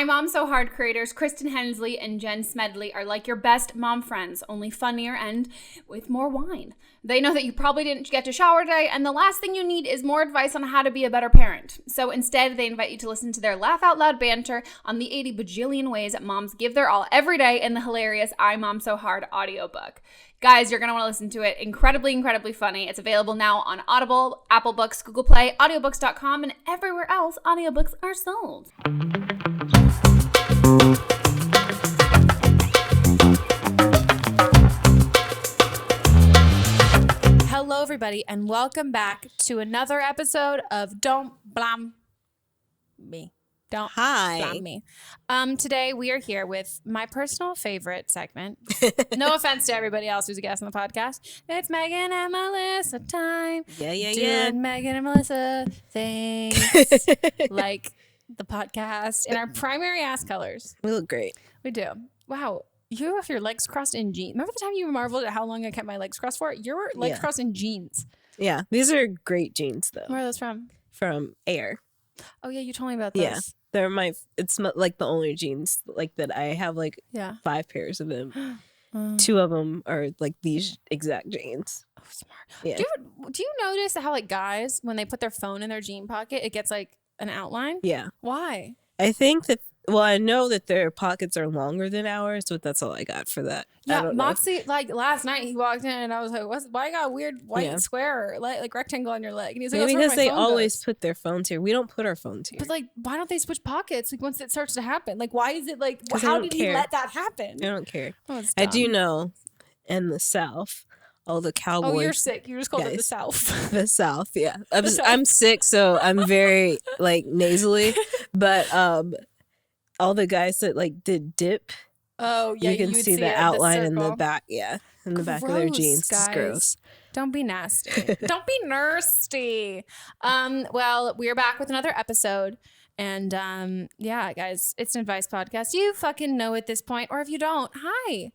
I Mom So Hard creators Kristen Hensley and Jen Smedley are like your best mom friends, only funnier and with more wine. They know that you probably didn't get to shower today, and the last thing you need is more advice on how to be a better parent. So instead, they invite you to listen to their laugh out loud banter on the 80 bajillion ways that moms give their all every day in the hilarious I Mom So Hard audiobook. Guys, you're going to want to listen to it. Incredibly, incredibly funny. It's available now on Audible, Apple Books, Google Play, audiobooks.com, and everywhere else audiobooks are sold. Hello, everybody, and welcome back to another episode of Don't Blame Me. Don't blame me. Today, we are here with my personal favorite segment. No offense to everybody else who's a guest on the podcast. It's Meghan and Melisa time. Doing Meghan and Melisa things. Like the podcast in our primary ass colors. We look great. We do. Wow. You have your legs crossed in jeans. Remember the time you marveled at how long I kept my legs crossed for? Your legs crossed in jeans. Yeah. These are great jeans, though. Where are those from? From Air. Oh, yeah. You told me about those. Yeah. They're it's like the only jeans like that I have, like 5 pairs of them. 2 of them are like these exact jeans. Oh, smart. Yeah. Do you notice how like guys, when they put their phone in their jean pocket, it gets like an outline? Yeah. Why? I think that, well, I know that their pockets are longer than ours, but that's all I got for that. Yeah, Moxie, like last night he walked in and I was like, why you got a weird white square like rectangle on your leg? And he's like, maybe because they always put their phones here. We don't put our phones here. But like, why don't they switch pockets like once it starts to happen? Like, why is it like, how did he let that happen? I don't care. Oh, I do know in the South, all the cowboys. Oh, you're sick. You just called it the South. The South, yeah. I'm sick, so I'm very like nasally, but all the guys that like did dip. Oh, yeah. You can see the outline in the back. Yeah. In the back of their jeans. Guys. It's gross. Don't be nasty. Don't be nasty. Well, we're back with another episode. And yeah, guys, it's an advice podcast. You fucking know at this point. Or if you don't, hi.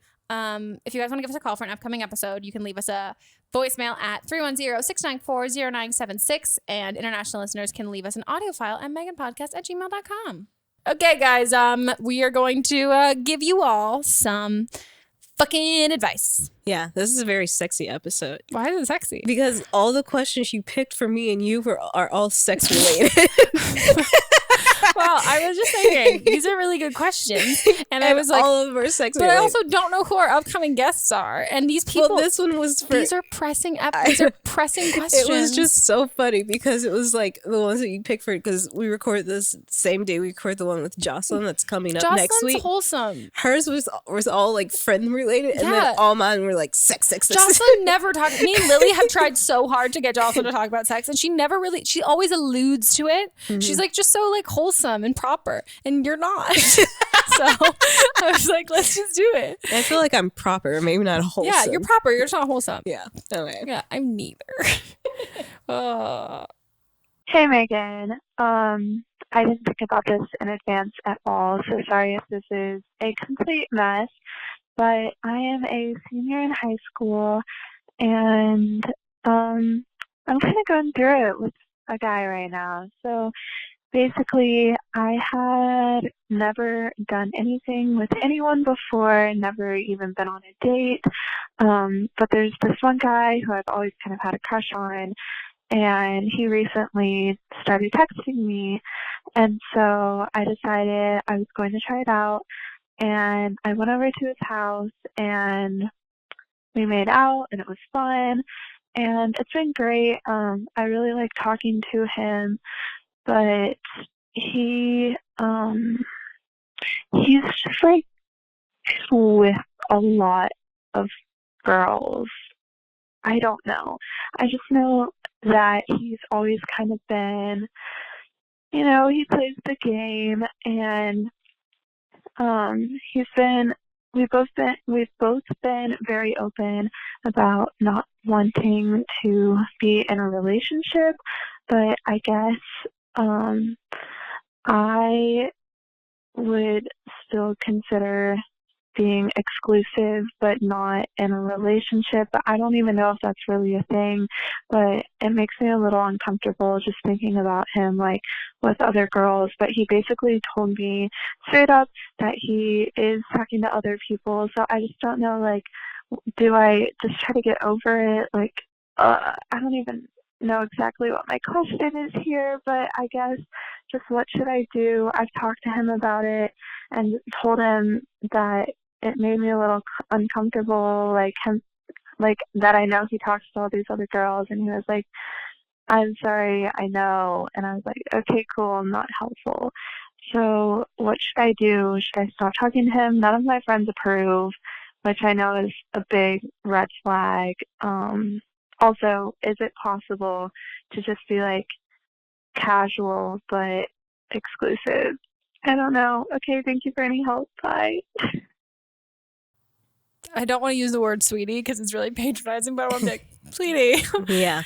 If you guys want to give us a call for an upcoming episode, you can leave us a voicemail at 310-694-0976. And international listeners can leave us an audio file at meghanpodcast@gmail.com. Okay, guys, we are going to give you all some fucking advice. Yeah, this is a very sexy episode. Why is it sexy? Because all the questions you picked for me and you are all sex related. Well, I was just thinking, these are really good questions. And I was like, all of them are sex related. But I also don't know who our upcoming guests are. And these people. Well, this one was for. These are pressing questions. It was just so funny because it was like the ones that you picked for, because we record this same day we record the one with Jocelyn that's coming up next week. Jocelyn's wholesome. Hers was all like friend related, and then all mine were like sex. Jocelyn never talked. Me and Lily have tried so hard to get Jocelyn to talk about sex, and she always alludes to it. Mm-hmm. She's like just so like wholesome and proper, and you're not. So I was like, let's just do it. I feel like I'm proper, maybe not wholesome. Yeah, you're proper. You're just not wholesome. Yeah. Okay. Yeah, I'm neither. Hey, Megan. I didn't think about this in advance at all, so sorry if this is a complete mess. But I am a senior in high school, and I'm kind of going through it with a guy right now. So basically, I had never done anything with anyone before, never even been on a date. But there's this one guy who I've always kind of had a crush on, and he recently started texting me. And so I decided I was going to try it out, and I went over to his house, and we made out, and it was fun, and it's been great. I really like talking to him. But he's just like with a lot of girls. I don't know. I just know that he's always kind of been, he plays the game, and we've both been very open about not wanting to be in a relationship, but I guess I would still consider being exclusive but not in a relationship. I don't even know if that's really a thing, but it makes me a little uncomfortable just thinking about him like with other girls. But he basically told me straight up that he is talking to other people. So I just don't know, like, do I just try to get over it? Like, I don't even know exactly what my question is here, but I guess just what should I do? I've talked to him about it and told him that it made me a little uncomfortable, like him, like that I know he talks to all these other girls, and he was like, I'm sorry, I know. And I was like, okay, cool, I'm not helpful. So what should I do? Should I stop talking to him? None of my friends approve, which I know is a big red flag. Also, is it possible to just be like casual but exclusive? I don't know. Okay, thank you for any help. Bye. I don't want to use the word sweetie because it's really patronizing, but I want to be like, sweetie. Yeah.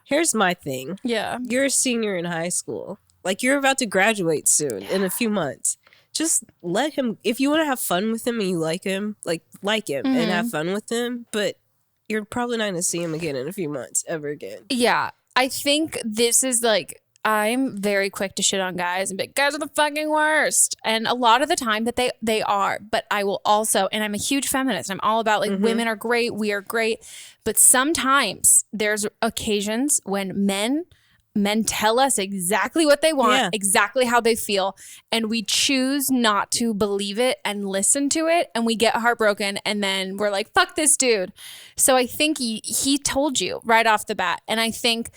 Here's my thing. Yeah. You're a senior in high school. Like, you're about to graduate soon in a few months. Just let him, if you want to have fun with him and you like him and have fun with him, but you're probably not going to see him again in a few months ever again. Yeah. I think this is like, I'm very quick to shit on guys and be like, guys are the fucking worst. And a lot of the time that they are, but I will also, and I'm a huge feminist. I'm all about like women are great. We are great. But sometimes there's occasions when men tell us exactly what they want, exactly how they feel, and we choose not to believe it and listen to it, and we get heartbroken, and then we're like, fuck this dude. So I think he told you right off the bat, and I think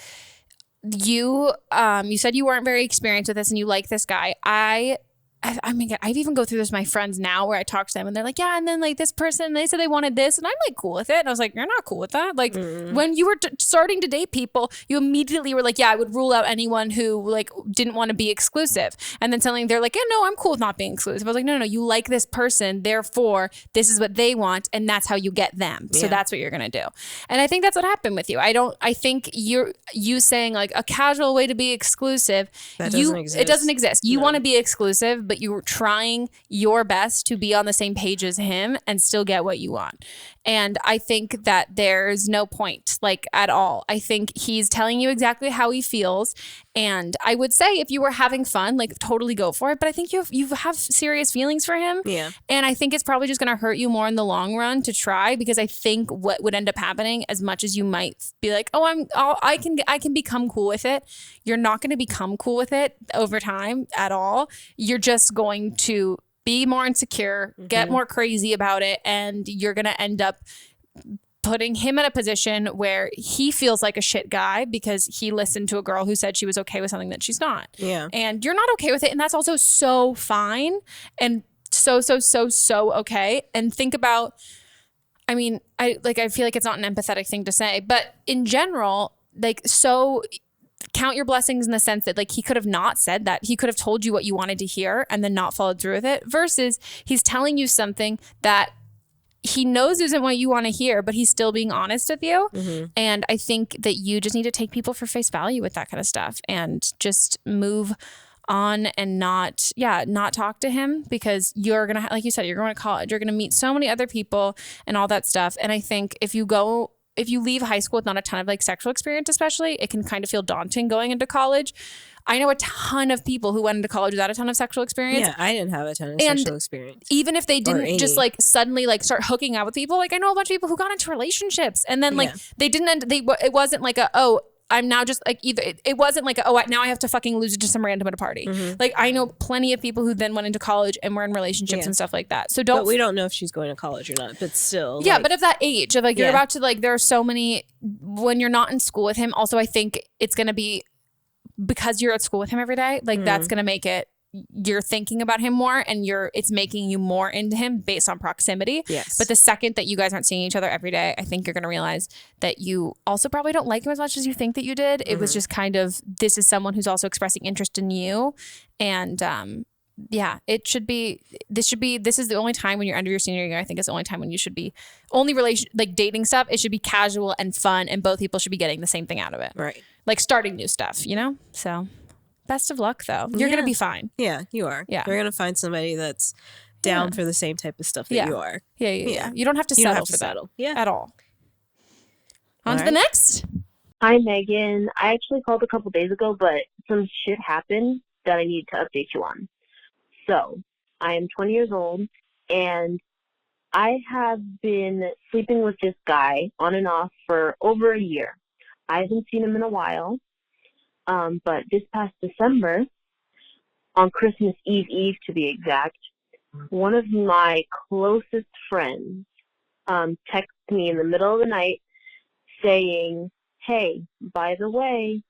you said you weren't very experienced with this and you like this guy. I mean, I've even go through this with my friends now where I talk to them and they're like, yeah, and then like this person, they said they wanted this, and I'm like cool with it. And I was like, you're not cool with that. Like when you were starting to date people, you immediately were like, yeah, I would rule out anyone who like didn't want to be exclusive. And then suddenly they're like, yeah, no, I'm cool with not being exclusive. I was like, no, you like this person, therefore this is what they want, and that's how you get them. So that's what you're gonna do. And I think that's what happened with you. I think you saying like a casual way to be exclusive, that doesn't exist. It doesn't exist. You want to be exclusive, but you're trying your best to be on the same page as him and still get what you want. And I think that there's no point, like, at all. I think he's telling you exactly how he feels. And I would say if you were having fun, like, totally go for it. But I think you have serious feelings for him. Yeah. And I think it's probably just going to hurt you more in the long run to try, because I think what would end up happening, as much as you might be like, I can become cool with it, you're not going to become cool with it over time at all. You're just going to be more insecure, get more crazy about it, and you're going to end up putting him in a position where he feels like a shit guy because he listened to a girl who said she was okay with something that she's not. Yeah. And you're not okay with it, and that's also so fine and so okay. And think about, I mean, I feel like it's not an empathetic thing to say, but in general, like, so count your blessings in the sense that, like, he could have not said that. He could have told you what you wanted to hear and then not followed through with it, versus he's telling you something that he knows isn't what you want to hear, but he's still being honest with you. And I think that you just need to take people for face value with that kind of stuff and just move on and not talk to him, because you're going to, like you said, you're going to college, you're going to meet so many other people and all that stuff. And I think if you leave high school with not a ton of like sexual experience, especially, it can kind of feel daunting going into college. I know a ton of people who went into college without a ton of sexual experience. Yeah, I didn't have a ton of sexual experience. Even if they didn't just like suddenly like start hooking out with people, like I know a bunch of people who got into relationships and then like they didn't end, it wasn't like I'm now just like, either it wasn't like now I have to fucking lose it to some random at a party. Like I know plenty of people who then went into college and were in relationships and stuff like that. So but we don't know if she's going to college or not, but still. Yeah, like, but of that age of like you're about to, like, there are so many when you're not in school with him. Also, I think it's going to be because you're at school with him every day, like that's going to make it, you're thinking about him more, and it's making you more into him based on proximity. Yes. But the second that you guys aren't seeing each other every day, I think you're going to realize that you also probably don't like him as much as you think that you did. It was just kind of, this is someone who's also expressing interest in you. And this is the only time when you're under your senior year. I think it's the only time when you should be like dating stuff. It should be casual and fun, and both people should be getting the same thing out of it. Right. Like starting new stuff, you know? So best of luck though. You're going to be fine. Yeah, you are. Yeah. You're going to find somebody that's, down for the same type of stuff that you are. Yeah. You don't have to settle for that at all. On to the next. Hi, Megan. I actually called a couple days ago, but some shit happened that I need to update you on. So, I am 20 years old, and I have been sleeping with this guy on and off for over a year. I haven't seen him in a while, but this past December, on Christmas Eve to be exact, one of my closest friends texted me in the middle of the night saying, hey, by the way,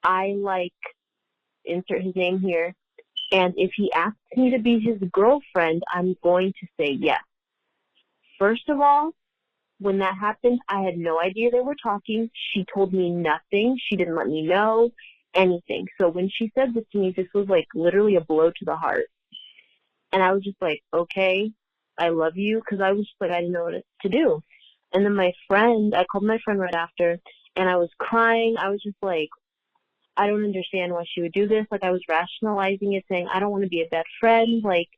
I like, insert his name here, and if he asks me to be his girlfriend, I'm going to say yes. First of all, when that happened, I had no idea they were talking. She told me nothing. She didn't let me know anything. So when she said this to me, this was like literally a blow to the heart. And I was just like, okay, I love you, because I was just like, I didn't know what to do. And then I called my friend right after, and I was crying. I was just like, I don't understand why she would do this. Like, I was rationalizing it, saying, I don't want to be a bad friend. Like,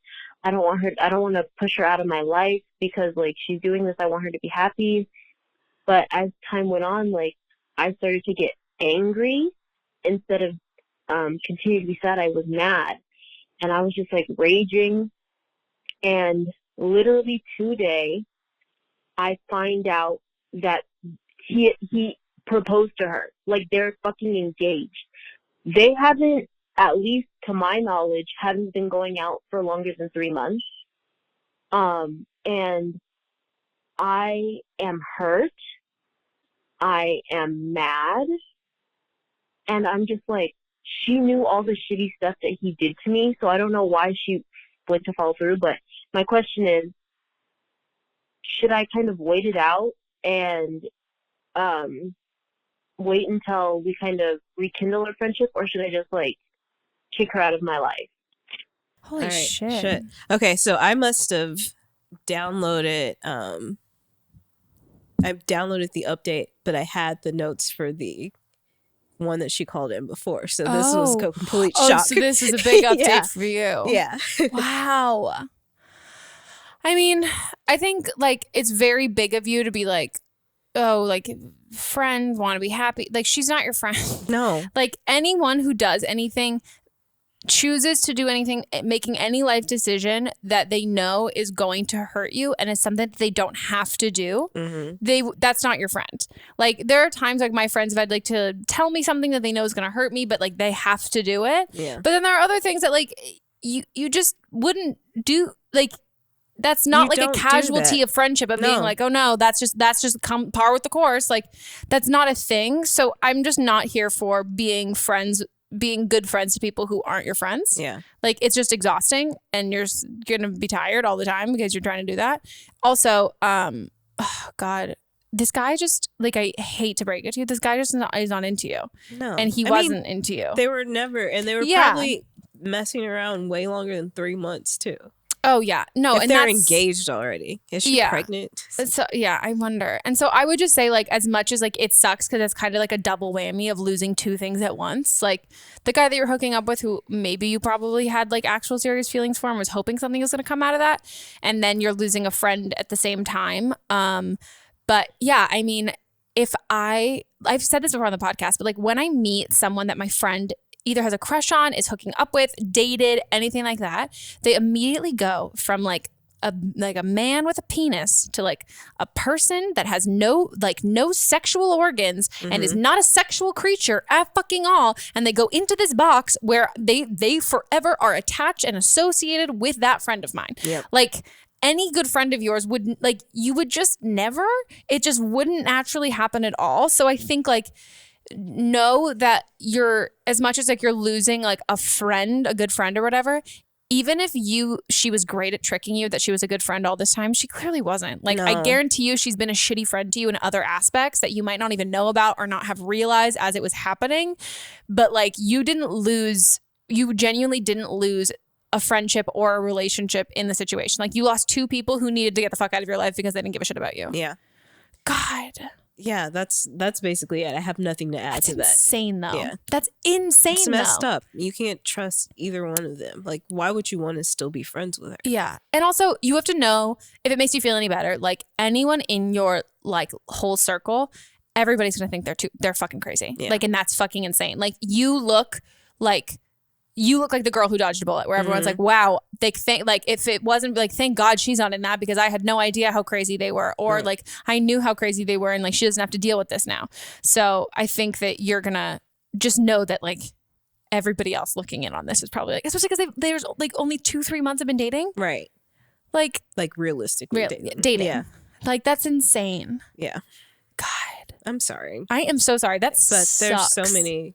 I don't want to push her out of my life because, like, she's doing this. I want her to be happy. But as time went on, like, I started to get angry instead of continue to be sad. I was mad. And I was just, like, raging. And literally today, I find out that he proposed to her. Like, they're fucking engaged. They haven't, at least to my knowledge, haven't been going out for longer than 3 months. And I am hurt. I am mad. And I'm just like, she knew all the shitty stuff that he did to me, so I don't know why she went to follow through. But my question is, should I kind of wait it out and wait until we kind of rekindle our friendship, or should I just like kick her out of my life? Holy shit. Okay, so I must have downloaded I downloaded the update, but I had the notes for the one that she called in before. So this was a complete shock. So this is a big update for you. Yeah. Wow. I mean, I think like it's very big of you to be like, oh, like friends want to be happy. Like, she's not your friend. No. Like, anyone who does anything, chooses to do anything, making any life decision that they know is going to hurt you and is something that they don't have to do, that's not your friend. Like, there are times like my friends have had like to tell me something that they know is going to hurt me, but like they have to do it. Yeah. But then there are other things that like you just wouldn't do. Like, that's not like a casualty of friendship of being like, oh no, that's just par with the course. Like, that's not a thing. So I'm just not here for being good friends to people who aren't your friends. Yeah. Like, it's just exhausting, and you're going to be tired all the time because you're trying to do that. Also, oh God, this guy just, like, I hate to break it to you, this guy just is not into you. No. And he wasn't into you. They were never, and they were probably messing around way longer than 3 months too. Oh, yeah. No, if they're engaged already. Is she pregnant? So, yeah, I wonder. And so I would just say, like, as much as, like, it sucks because it's kind of like a double whammy of losing two things at once. Like, the guy that you're hooking up with, who maybe you probably had, like, actual serious feelings for and was hoping something was going to come out of that. And then you're losing a friend at the same time. But, yeah, I mean, I've said this before on the podcast, but, like, when I meet someone that my friend either has a crush on, is hooking up with, dated, anything like that, they immediately go from like a man with a penis to like a person that has no sexual organs and is not a sexual creature at fucking all, and they go into this box where they forever are attached and associated with that friend of mine. Yep. Like, any good friend of yours would, like, you would just never, it just wouldn't naturally happen at all. So I think, like, know that you're, as much as like you're losing like a friend, a good friend or whatever, even if she was great at tricking you that she was a good friend all this time, she clearly wasn't. Like, I guarantee you she's been a shitty friend to you in other aspects that you might not even know about or not have realized as it was happening. But like, you genuinely didn't lose a friendship or a relationship in the situation. Like, you lost two people who needed to get the fuck out of your life because they didn't give a shit about you. Yeah. God. Yeah, that's basically it. I have nothing to add to that. Insane though. Yeah. That's insane. It's messed though. up. You can't trust either one of them. Like, why would you want to still be friends with her? Yeah. And also you have to know, if it makes you feel any better, like anyone in your like whole circle, everybody's gonna think they're fucking crazy. Yeah. Like, and that's fucking insane. Like you look like the girl who dodged a bullet, where everyone's like, wow, they think like, if it wasn't like, thank God she's not in that, because I had no idea how crazy they were, or like I knew how crazy they were, and like she doesn't have to deal with this now. So I think that you're gonna just know that like everybody else looking in on this is probably like, especially because there's like only 2-3 months of been dating. Right. Like realistically dating. Yeah. Like that's insane. Yeah. God. I'm sorry. I am so sorry. But there's so many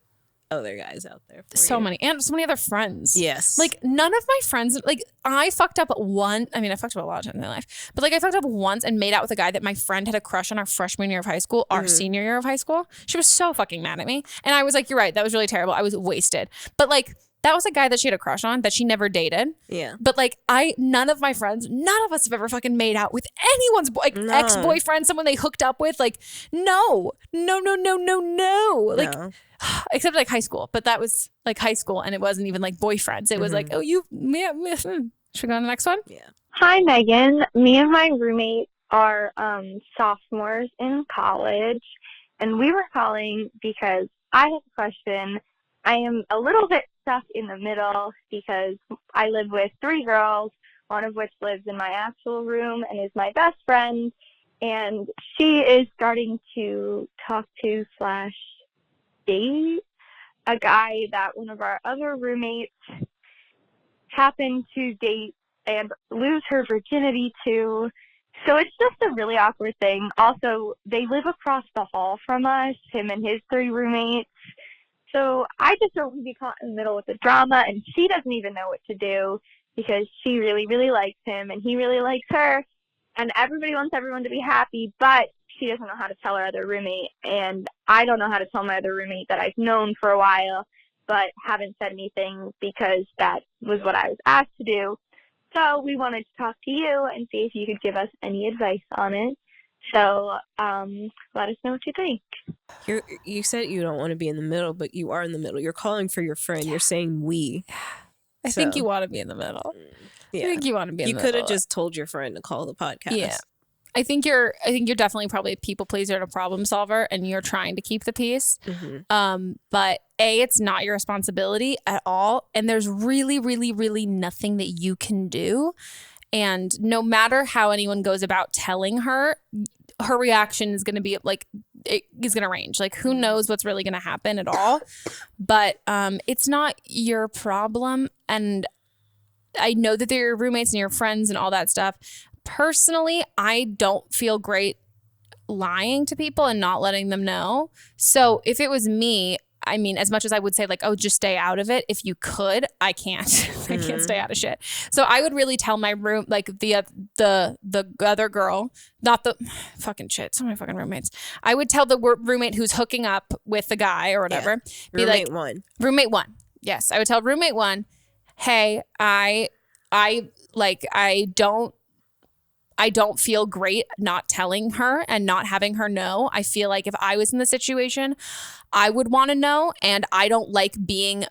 other guys out there for so you. many, and so many other friends. Yes. Like none of my friends, like I fucked up one. I mean, I fucked up a lot of times in my life, but like I fucked up once and made out with a guy that my friend had a crush on our freshman year of high school, our senior year of high school. She was so fucking mad at me. And I was like, you're right. That was really terrible. I was wasted. But like, that was a guy that she had a crush on that she never dated. Yeah. But like none of my friends, none of us have ever fucking made out with anyone's ex-boyfriend, someone they hooked up with. Like, no. Like, except like high school. But that was like high school, and it wasn't even like boyfriends. It was like, oh, should we go on the next one? Yeah. Hi, Megan. Me and my roommate are sophomores in college, and we were calling because I have a question. I am a little bit stuck in the middle because I live with 3 girls, one of which lives in my actual room and is my best friend, and she is starting to talk to / date a guy that one of our other roommates happened to date and lose her virginity to. So it's just a really awkward thing. Also, they live across the hall from us, him and his 3 roommates. So I just don't want to be caught in the middle with the drama, and she doesn't even know what to do because she really, really likes him and he really likes her, and everybody wants everyone to be happy, but she doesn't know how to tell her other roommate, and I don't know how to tell my other roommate that I've known for a while but haven't said anything because that was what I was asked to do. So we wanted to talk to you and see if you could give us any advice on it. So let us know what you think. You said you don't want to be in the middle, but you are in the middle. You're calling for your friend. Yeah. You're saying we. I think you want to be in the middle. Yeah. I think you want to be in the middle. You could have just told your friend to call the podcast. Yeah. I think you're definitely probably a people pleaser and a problem solver, and you're trying to keep the peace. Mm-hmm. But it's not your responsibility at all. And there's really, really, really nothing that you can do. And no matter how anyone goes about telling her, her reaction is going to be like, it is going to range. Like, who knows what's really going to happen at all. But it's not your problem. And I know that they're your roommates and your friends and all that stuff. Personally, I don't feel great lying to people and not letting them know. So if it was me, I mean, as much as I would say like, oh, just stay out of it. If you could, I can't. I can't stay out of shit. So I would really tell my room, like the other girl, not the fucking shit. So many fucking roommates. I would tell the roommate who's hooking up with the guy or whatever. Yeah. Be roommate like, one. Roommate one. Yes, I would tell roommate one, hey, I don't feel great not telling her and not having her know. I feel like if I was in the situation, I would want to know, and I don't like being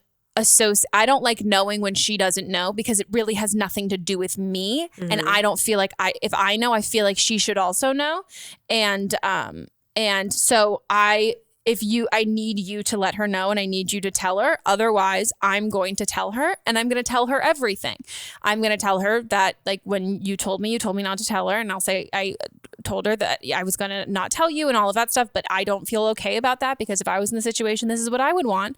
I don't like knowing when she doesn't know because it really has nothing to do with me. Mm-hmm. And I don't feel like if I know, I feel like she should also know. And so I need you to let her know, and I need you to tell her. Otherwise, I'm going to tell her, and I'm going to tell her everything. I'm going to tell her that, like, when you told me not to tell her, and I'll say, I told her that I was going to not tell you and all of that stuff, but I don't feel okay about that because if I was in the situation, this is what I would want.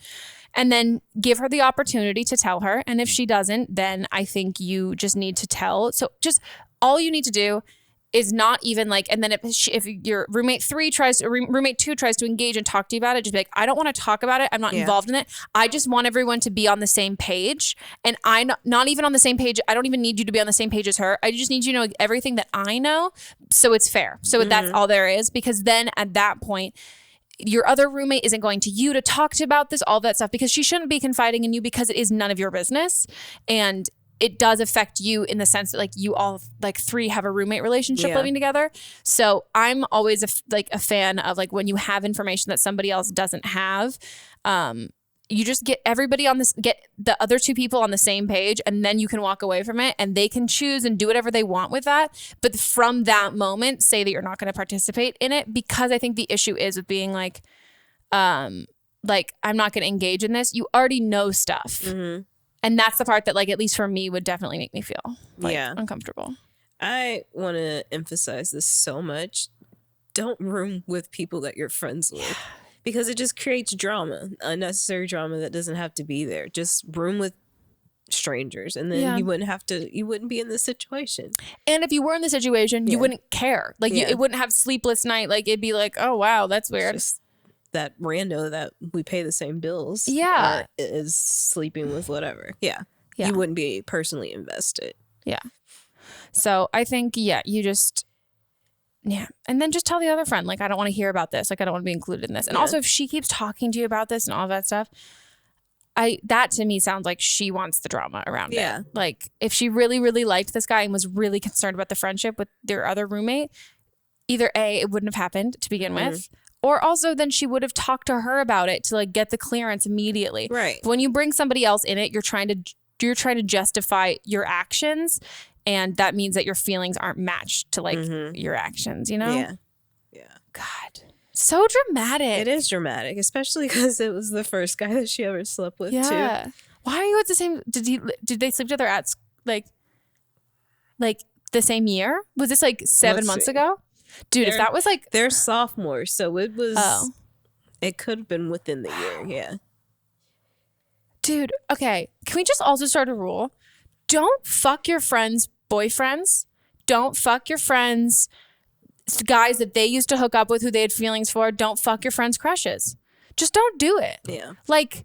And then give her the opportunity to tell her. And if she doesn't, then I think you just need to tell. So just all you need to do is not even like, and then if your roommate 2 tries to engage and talk to you about it, just be like, I don't want to talk about it. I'm not involved in it. I just want everyone to be on the same page. And I'm not even on the same page. I don't even need you to be on the same page as her. I just need you to know everything that I know. So it's fair. So that's all there is, because then at that point, your other roommate isn't going to you to talk to about this, all that stuff, because she shouldn't be confiding in you because it is none of your business. And it does affect you in the sense that like you all like 3 have a roommate relationship living together. So I'm always a fan of like when you have information that somebody else doesn't have, you just get everybody get the other 2 people on the same page, and then you can walk away from it and they can choose and do whatever they want with that. But from that moment, say that you're not going to participate in it, because I think the issue is with being like I'm not going to engage in this. You already know stuff. Mm-hmm. And that's the part that like, at least for me, would definitely make me feel like uncomfortable. I want to emphasize this so much. Don't room with people that you're friends with. Because it just creates drama, unnecessary drama that doesn't have to be there. Just room with strangers, and then you wouldn't be in this situation. And if you were in the situation, you wouldn't care. Like it wouldn't have sleepless night. Like it'd be like, oh wow, that's weird. It's just that rando that we pay the same bills. Is sleeping with whatever. Yeah. You wouldn't be personally invested. Yeah. So I think you just. Yeah. And then just tell the other friend, like, I don't want to hear about this. Like, I don't want to be included in this. And also, if she keeps talking to you about this and all that stuff, that to me sounds like she wants the drama around it. Like, if she really, really liked this guy and was really concerned about the friendship with their other roommate, either A, it wouldn't have happened to begin with, or also then she would have talked to her about it to like get the clearance immediately. Right. But when you bring somebody else in it, you're trying to justify your actions. And that means that your feelings aren't matched to like your actions, you know? Yeah. God. So dramatic. It is dramatic, especially because it was the first guy that she ever slept with too. Why are you at the same, did they sleep together at like the same year? Was this like 7 months ago? Dude, if that was like. They're sophomores, so it was, it could have been within the year, yeah. Dude, okay. Can we just also start a rule? Don't fuck your friends' boyfriends. Don't fuck your friends' guys that they used to hook up with who they had feelings for. Don't fuck your friends' crushes. Just don't do it. Yeah. Like,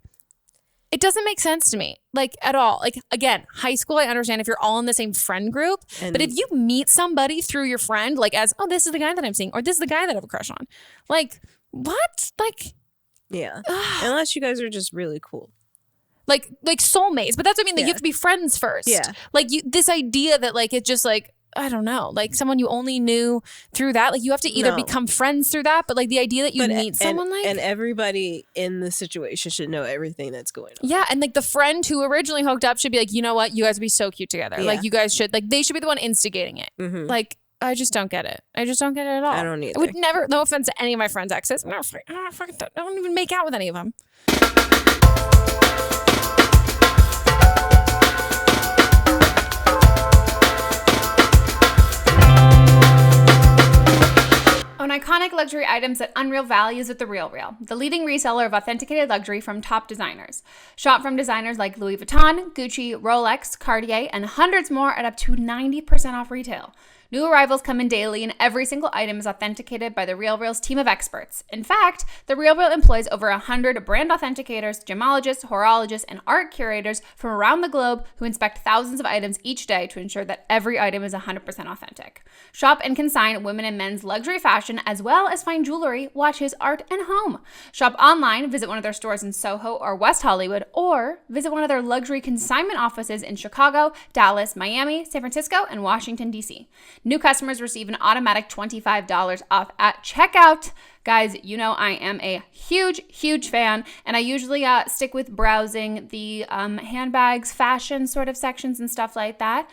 it doesn't make sense to me. Like, at all. Like, again, high school, I understand if you're all in the same friend group. But if you meet somebody through your friend, like as, oh, this is the guy that I'm seeing, or this is the guy that I have a crush on. Like, what? Like. Yeah. Unless you guys are just really cool. Like soulmates, but that's what I mean. Like you have to be friends first. Yeah. Like this idea that like it's just like I don't know, like someone you only knew through that. Like you have to either become friends through that, but like the idea that you meet someone like and everybody in the situation should know everything that's going on. Yeah, and like the friend who originally hooked up should be like, you know what, you guys would be so cute together. Yeah. Like you guys should like they should be the one instigating it. Mm-hmm. Like I just don't get it. I just don't get it at all. I don't either. I would never. No offense to any of my friends' exes. I don't even make out with any of them. Own iconic luxury items at unreal values with The RealReal, the leading reseller of authenticated luxury from top designers. Shop from designers like Louis Vuitton, Gucci, Rolex, Cartier, and hundreds more at up to 90% off retail. New arrivals come in daily, and every single item is authenticated by The RealReal's team of experts. In fact, The RealReal employs over 100 brand authenticators, gemologists, horologists, and art curators from around the globe who inspect thousands of items each day to ensure that every item is 100% authentic. Shop and consign women and men's luxury fashion, as well as fine jewelry, watches, art, and home. Shop online, visit one of their stores in Soho or West Hollywood, or visit one of their luxury consignment offices in Chicago, Dallas, Miami, San Francisco, and Washington, D.C. New customers receive an automatic $25 off at checkout. Guys, you know I am a huge fan, and I usually stick with browsing the handbags, fashion sort of sections and stuff like that.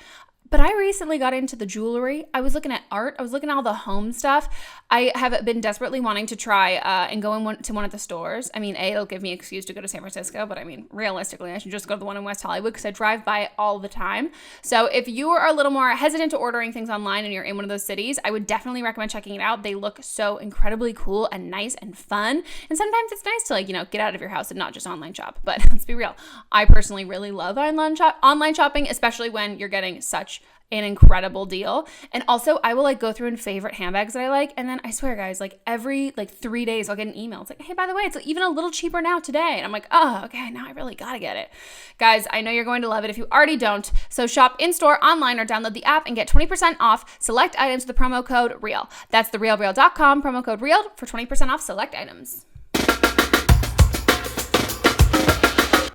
But I recently got into the jewelry. I was looking at art. I was looking at all the home stuff. I have been desperately wanting to try and go to one of the stores. I mean, it'll give me an excuse to go to San Francisco, but I mean, realistically, I should just go to the one in West Hollywood because I drive by it all the time. So if you are a little more hesitant to ordering things online and you're in one of those cities, I would definitely recommend checking it out. They look so incredibly cool and nice and fun. And sometimes it's nice to like, get out of your house and not just online shop. But let's be real. I personally really love online shopping, especially when you're getting such an incredible deal. And also I will like go through and favorite handbags that I like, and then I swear guys, like every like 3 days I'll get an email. It's like, hey, by the way, it's even a little cheaper now today. And I'm like, oh, okay, now I really gotta get it. Guys, I know you're going to love it if you already don't. So shop in-store, online, or download the app and get 20% off select items with the promo code REAL. That's therealreal.com, promo code REAL for 20% off select items.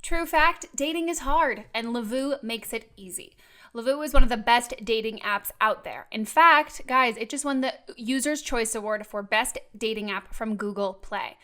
True fact, dating is hard, and LOVOO makes it easy. LOVOO is one of the best dating apps out there. In fact, guys, it just won the User's Choice Award for Best Dating App from Google Play.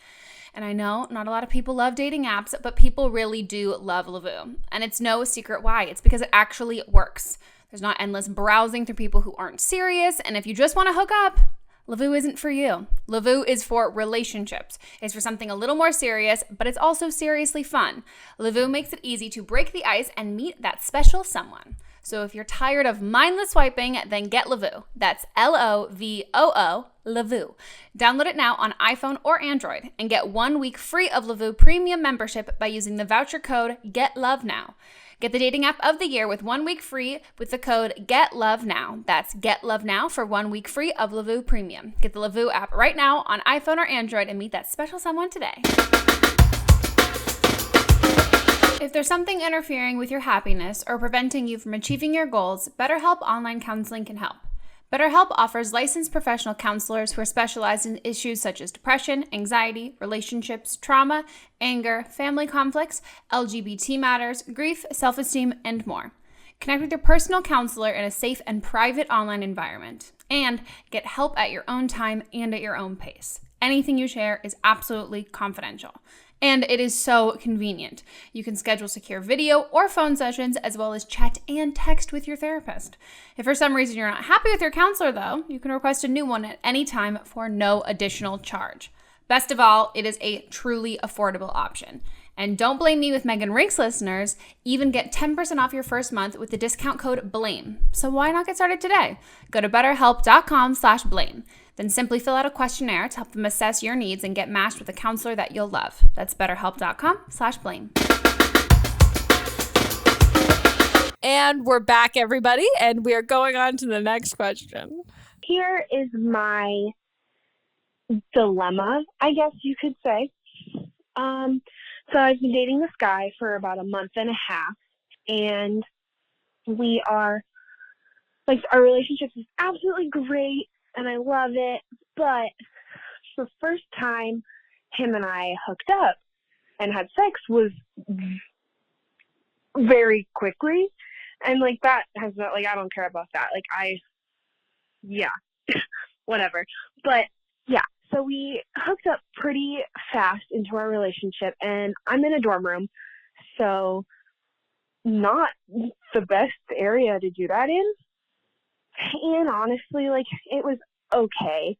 And I know not a lot of people love dating apps, but people really do love LOVOO. And it's no secret why. It's because it actually works. There's not endless browsing through people who aren't serious. And if you just want to hook up, LOVOO isn't for you. LOVOO is for relationships. It's for something a little more serious, but it's also seriously fun. LOVOO makes it easy to break the ice and meet that special someone. So if you're tired of mindless swiping, then get LOVOO. That's LOVOO, LOVOO. Download it now on iPhone or Android and get 1 week free of LOVOO premium membership by using the voucher code GETLOVENOW. Get the dating app of the year with 1 week free with the code GETLOVENOW. That's GETLOVENOW for 1 week free of LOVOO Premium. Get the LOVOO app right now on iPhone or Android and meet that special someone today. If there's something interfering with your happiness or preventing you from achieving your goals, BetterHelp Online Counseling can help. BetterHelp offers licensed professional counselors who are specialized in issues such as depression, anxiety, relationships, trauma, anger, family conflicts, LGBT matters, grief, self-esteem, and more. Connect with your personal counselor in a safe and private online environment, and get help at your own time and at your own pace. Anything you share is absolutely confidential. And it is so convenient. You can schedule secure video or phone sessions, as well as chat and text with your therapist. If for some reason you're not happy with your counselor, though, you can request a new one at any time for no additional charge. Best of all, it is a truly affordable option. And don't blame me with Meghan Rienks listeners, even get 10% off your first month with the discount code BLAME. So why not get started today? Go to betterhelp.com/blame. Then simply fill out a questionnaire to help them assess your needs and get matched with a counselor that you'll love. That's betterhelp.com/blame. And we're back, everybody, and we are going on to the next question. Here is my dilemma, I guess you could say. So I've been dating this guy for about a month and a half, and we are, like, our relationship is absolutely great, and I love it, but the first time him and I hooked up and had sex was very quickly, and, like, that has not, like, I don't care about that. Like, yeah, whatever. But, yeah, so we hooked up pretty fast into our relationship, and I'm in a dorm room, so not the best area to do that in. And honestly, like, it was okay,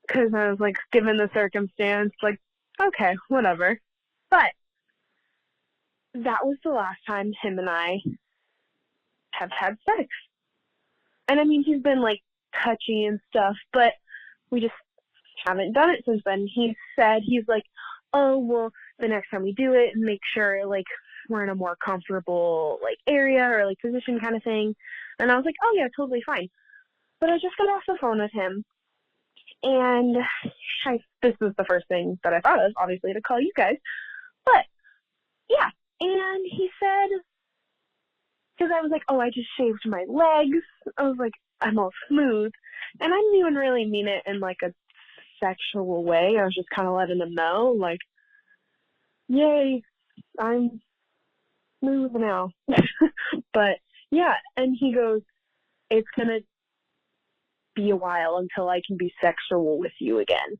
because I was, like, given the circumstance, like, okay, whatever. But that was the last time him and I have had sex. And, I mean, he's been, like, touchy and stuff, but we just haven't done it since then. He said, he's like, oh, well, the next time we do it, make sure, like, we're in a more comfortable, like, area or, like, position kind of thing. And I was like, oh, yeah, totally fine. But I just got off the phone with him, and this was the first thing that I thought of, obviously, to call you guys. But, yeah, and he said, because I was like, oh, I just shaved my legs. I was like, I'm all smooth. And I didn't even really mean it in, like, a sexual way. I was just kind of letting him know, like, yay, I'm smooth now. But, yeah, and he goes, it's going to be a while until I can be sexual with you again.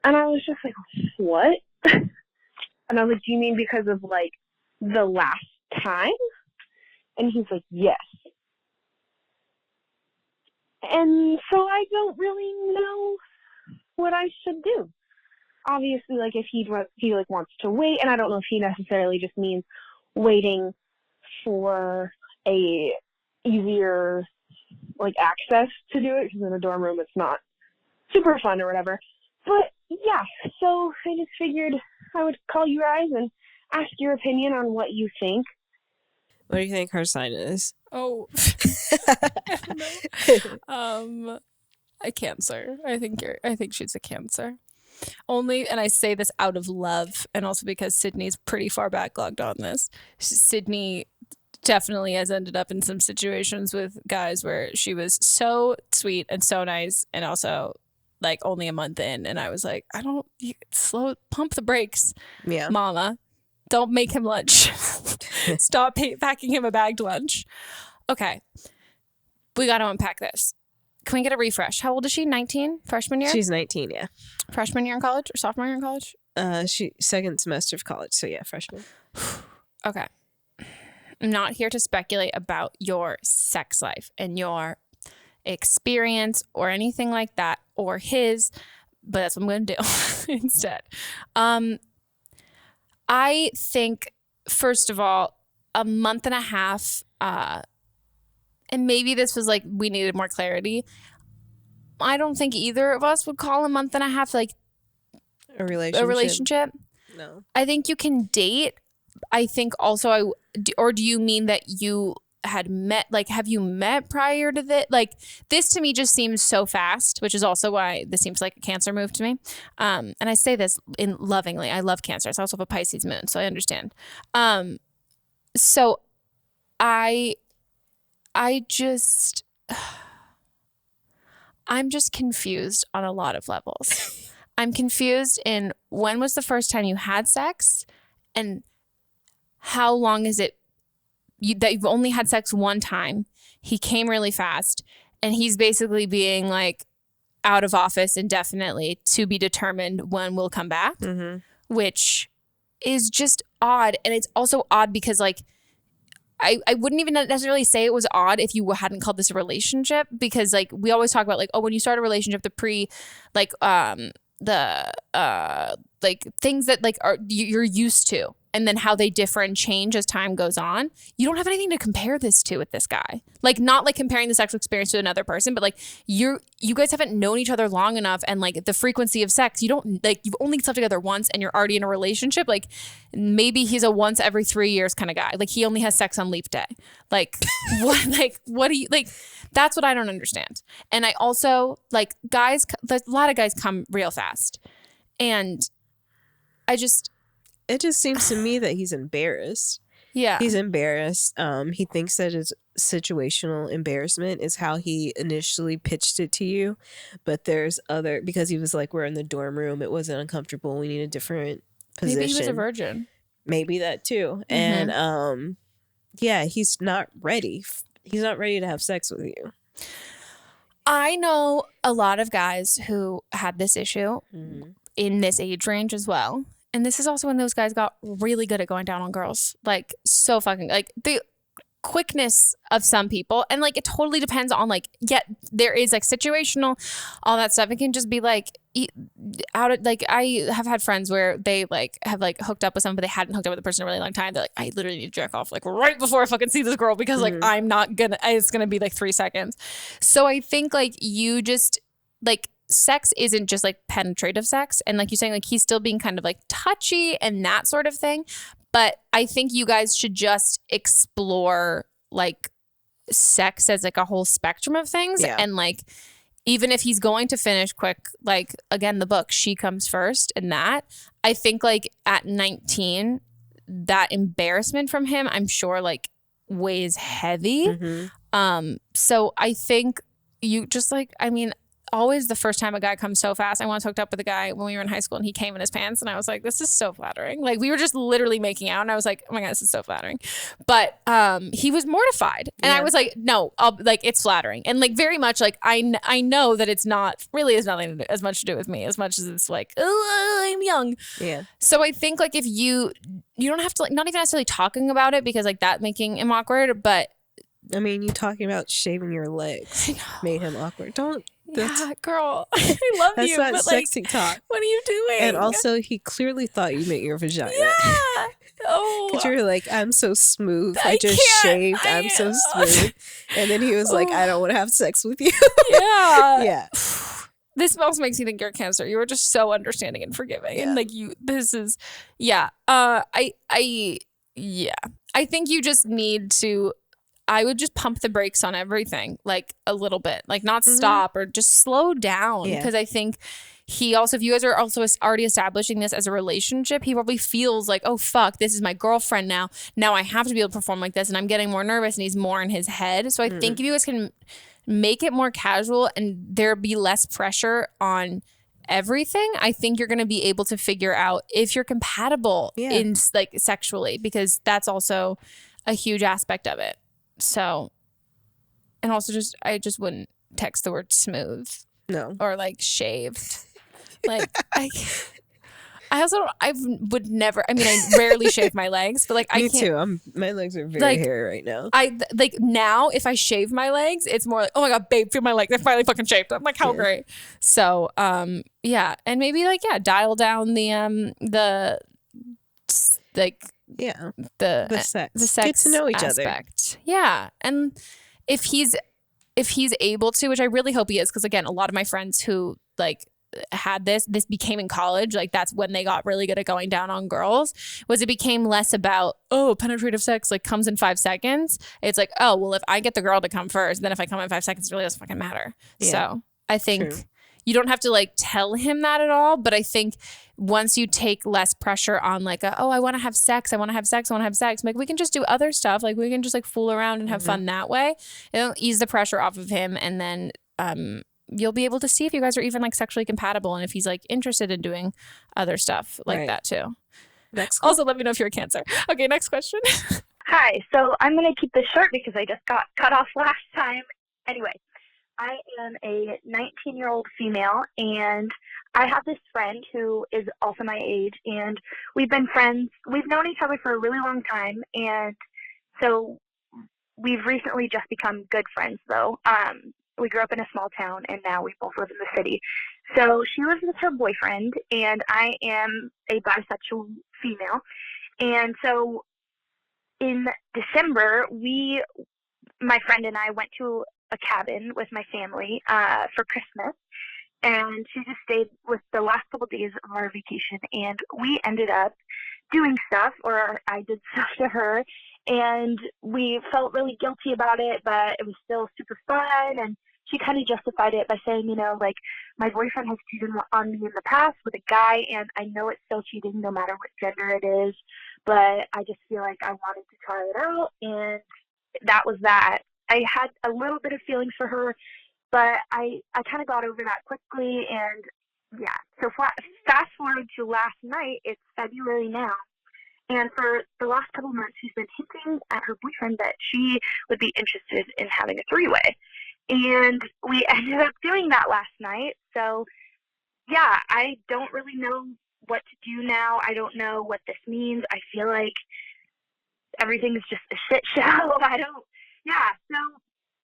And I was just like, what? And I was like, do you mean because of, like, the last time? And he's like, yes. And so I don't really know what I should do. Obviously, like, if he like, wants to wait, and I don't know if he necessarily just means waiting for a easier, like, access to do it, because in a dorm room it's not super fun or whatever. But yeah, so I just figured I would call you guys and ask your opinion on what you think. What do you think her sign is? Oh, a Cancer. I think she's a Cancer. Only, and I say this out of love, and also because Sydney's pretty far backlogged on this. Sydney definitely has ended up in some situations with guys where she was so sweet and so nice, and also, like, only a month in, and I was like, pump the brakes, Yeah. mama. Don't make him lunch. Stop packing him a bagged lunch. Okay. We got to unpack this. Can we get a refresh? How old is she? 19? Freshman year? She's 19, yeah. Freshman year in college or sophomore year in college? She second semester of college, so yeah, freshman. Okay. I'm not here to speculate about your sex life and your experience or anything like that, or his, but that's what I'm going to do instead. I think, first of all, a month and a half, and maybe this was like we needed more clarity. I don't think either of us would call a month and a half like a relationship. No. I think you can date. I think also or do you mean that you had met, like, have you met prior to this? Like, this to me just seems so fast, which is also why this seems like a Cancer move to me. And I say this in lovingly. I love Cancer. I also have a Pisces moon, so I understand. So I'm just confused on a lot of levels. I'm confused in when was the first time you had sex, and how long is it that you've only had sex one time. He came really fast, and he's basically being like out of office indefinitely, to be determined when we'll come back, which is just odd. And it's also odd because like I wouldn't even necessarily say it was odd if you hadn't called this a relationship, because like we always talk about like, oh, when you start a relationship, the like things that like are you're used to, and then how they differ and change as time goes on. You don't have anything to compare this to with this guy. Like, not like comparing the sexual experience to another person, but like you guys haven't known each other long enough, and like the frequency of sex, you don't like, you've only slept together once and you're already in a relationship. Like maybe he's a once every 3 years kind of guy. Like he only has sex on leap day. Like what do you like? That's what I don't understand. And I also like guys, a lot of guys come real fast, and it just seems to me that he's embarrassed. Yeah. He's embarrassed. He thinks that his situational embarrassment is how he initially pitched it to you. But there's because he was like, we're in the dorm room. It wasn't uncomfortable. We need a different position. Maybe he was a virgin. Maybe that too. And yeah, he's not ready. He's not ready to have sex with you. I know a lot of guys who had this issue in this age range as well. And this is also when those guys got really good at going down on girls. Like, so fucking, like, the quickness of some people. And, like, it totally depends on, like, there is, like, situational, all that stuff. It can just be, like, I have had friends where they, like, have, like, hooked up with someone, but they hadn't hooked up with the person in a really long time. They're like, I literally need to jerk off, like, right before I fucking see this girl, because, like, I'm not gonna, it's gonna be, like, 3 seconds. So I think, like, you just, like, sex isn't just like penetrative sex, and like you're saying, like he's still being kind of like touchy and that sort of thing, but I think you guys should just explore like sex as like a whole spectrum of things. And like even if he's going to finish quick, like again, the book She Comes First, and that I think like at 19 that embarrassment from him, I'm sure like weighs heavy. So I think you just like, I mean, always the first time a guy comes so fast. I once hooked up with a guy when we were in high school, and he came in his pants, and I was like, this is so flattering. Like we were just literally making out, and I was like, oh my God, this is so flattering. But he was mortified, and I was like, no, like it's flattering. And like very much like I know that it's not really has nothing to do, as much to do with me as much as it's like, oh, I'm young. Yeah. So I think like if you don't have to like, not even necessarily talking about it, because like that making him awkward, but I mean, you talking about shaving your legs made him awkward. Yeah, girl, I love that's you. That's not but sexy like, talk. What are you doing? And also, he clearly thought you meant your vagina. Yeah. Oh. Because you're like, I'm so smooth. I just shaved. I'm so smooth. And then he was like, I don't want to have sex with you. Yeah. Yeah. This also makes me think you're Cancer. You are just so understanding and forgiving. And like this is, I think you just need to, I would just pump the brakes on everything, like a little bit, like not stop or just slow down. Because I think he also, if you guys are also already establishing this as a relationship, he probably feels like, oh, fuck, this is my girlfriend now. Now I have to be able to perform like this, and I'm getting more nervous, and he's more in his head. So I think if you guys can make it more casual and there be less pressure on everything, I think you're going to be able to figure out if you're compatible in like sexually, because that's also a huge aspect of it. So, and also I just wouldn't text the word smooth. No. Or like shaved. Like I would never, I mean, I rarely shave my legs, but like Me too. My legs are very hairy right now. Like now if I shave my legs, it's more like, oh my God, babe, feel my legs. They're finally fucking shaved. I'm like, how great. So, yeah. And maybe like, dial down the sex Get to know each aspect. Other. Yeah. And if he's able to, which I really hope he is, because again, a lot of my friends who like had this became in college, like that's when they got really good at going down on girls, was it became less about, oh, penetrative sex like comes in 5 seconds. It's like, oh, well, if I get the girl to come first, then if I come in 5 seconds, it really doesn't fucking matter. Yeah, so I think you don't have to like tell him that at all, but I think once you take less pressure on like, oh, I want to have sex, like we can just do other stuff, like we can just like fool around and have fun that way. It'll ease the pressure off of him, and then you'll be able to see if you guys are even like sexually compatible and if he's like interested in doing other stuff like that too. Next. Also, let me know if you're a Cancer. Okay, next question. Hi. So I'm going to keep this short because I just got cut off last time. Anyway, I am a 19-year-old female, and I have this friend who is also my age, and we've been friends. We've known each other for a really long time, and so we've recently just become good friends, though. We grew up in a small town, and now we both live in the city. So she lives with her boyfriend, and I am a bisexual female. And so in December, my friend and I went to a cabin with my family for Christmas, and she just stayed with the last couple of days of our vacation, and we ended up doing stuff, or I did stuff to her, and we felt really guilty about it, but it was still super fun. And she kind of justified it by saying, you know, like, my boyfriend has cheated on me in the past with a guy, and I know it's still cheating no matter what gender it is, but I just feel like I wanted to try it out, and that was that. I had a little bit of feelings for her, but I kind of got over that quickly, and yeah. So fast forward to last night, it's February now, and for the last couple months, she's been hinting at her boyfriend that she would be interested in having a three-way. And we ended up doing that last night. So, yeah, I don't really know what to do now. I don't know what this means. I feel like everything's just a shit show. So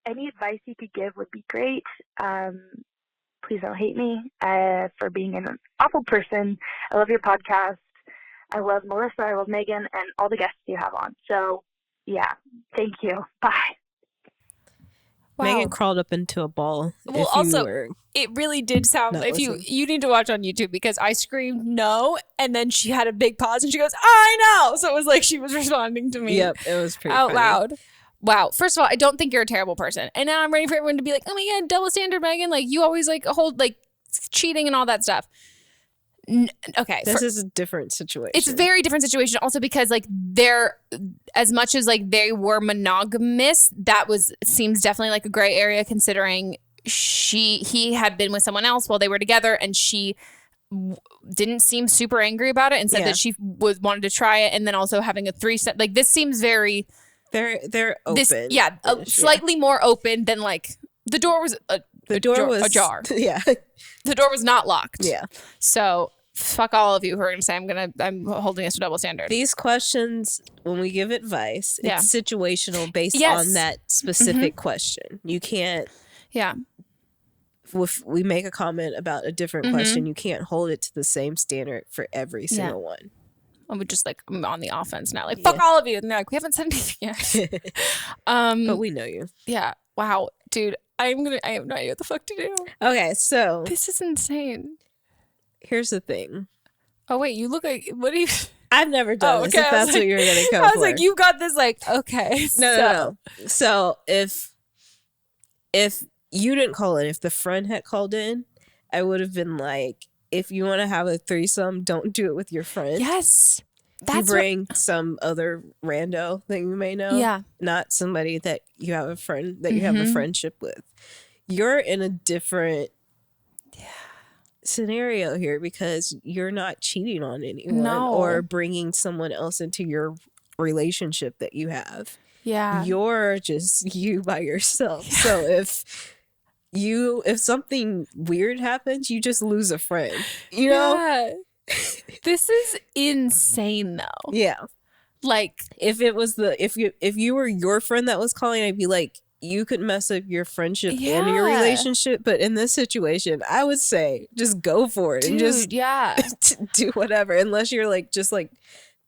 any advice you could give would be great. Please don't hate me for being an awful person. I love your podcast. I love Melisa. I love Meghan and all the guests you have on. So, yeah, thank you. Bye. Wow. Meghan crawled up into a ball. Well, also, it really did sound. If you need to watch on YouTube, because I screamed no, and then she had a big pause, and she goes, "I know." So it was like she was responding to me. Yep, it was pretty out funny. Loud. Wow. First of all, I don't think you're a terrible person, and now I'm ready for everyone to be like, "Oh my God, double standard, Meghan! Like you always like hold like cheating and all that stuff." Okay, this is a different situation. It's a very different situation, also because like they're, as much as like they were monogamous, that seems definitely like a gray area, considering he had been with someone else while they were together, and she didn't seem super angry about it and said that she wanted to try it, and then also having a threesome. Like this seems very they're open. Slightly more open than like the door was ajar. Yeah. The door was not locked. Yeah. So fuck all of you who are going to say I'm holding us to double standard. These questions, when we give advice, it's situational based on that specific question. You can't. Yeah. If we make a comment about a different question, you can't hold it to the same standard for every single one. I would just like, I'm on the offense now. Like, fuck all of you. And they're like, we haven't said anything yet. But we know you. Yeah. Wow. Dude, I have no idea what the fuck to do. Okay, so. This is insane. Here's the thing. Oh, wait, you look like, what do you. I've never done this, if that's what you're going to go for. I was like, you got this, like, okay. No. So if you didn't call in, if the friend had called in, I would have been like, if you want to have a threesome, don't do it with your friend. Yes. You bring some other rando that you may know. Yeah. Not somebody that you have a friend that you have a friendship with. You're in a different scenario here because you're not cheating on anyone No. or bringing someone else into your relationship that you have. Yeah. You're just you by yourself. So if something weird happens, you just lose a friend. You know? Yeah. This is insane though. Yeah. Like, If it was if you were your friend that was calling, I'd be like, you could mess up your friendship and your Yeah. relationship. But in this situation, I would say just go for it and just yeah. do whatever, unless you're like just like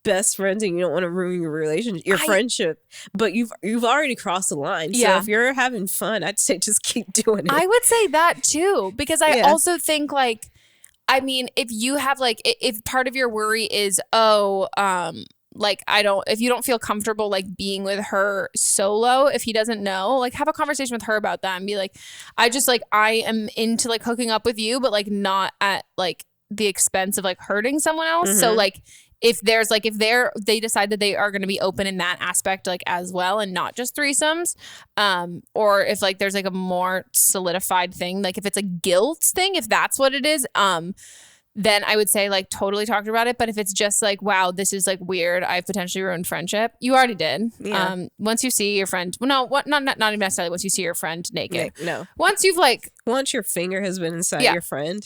best friends and you don't want to ruin your relationship, your friendship. But you've already crossed the line. So Yeah. if you're having fun, I'd say just keep doing it. I would say that too, because I Yeah. also think like, I mean, if you have like, if part of your worry is, like if you don't feel comfortable like being with her solo, if he doesn't know, like have a conversation with her about that and be like, I am into like hooking up with you, but like not at like the expense of like hurting someone else. So like if they decide that they are going to be open in that aspect like as well and not just threesomes, or if like there's like a more solidified thing, like if it's a guilt thing, if that's what it is, then I would say like totally talk to her about it. But if it's just like, wow, this is like weird, I've potentially ruined friendship, you already did. Yeah. Once you see your friend, well, no, what not even necessarily once you see your friend naked. No. Once you've like Once your finger has been inside Yeah. your friend.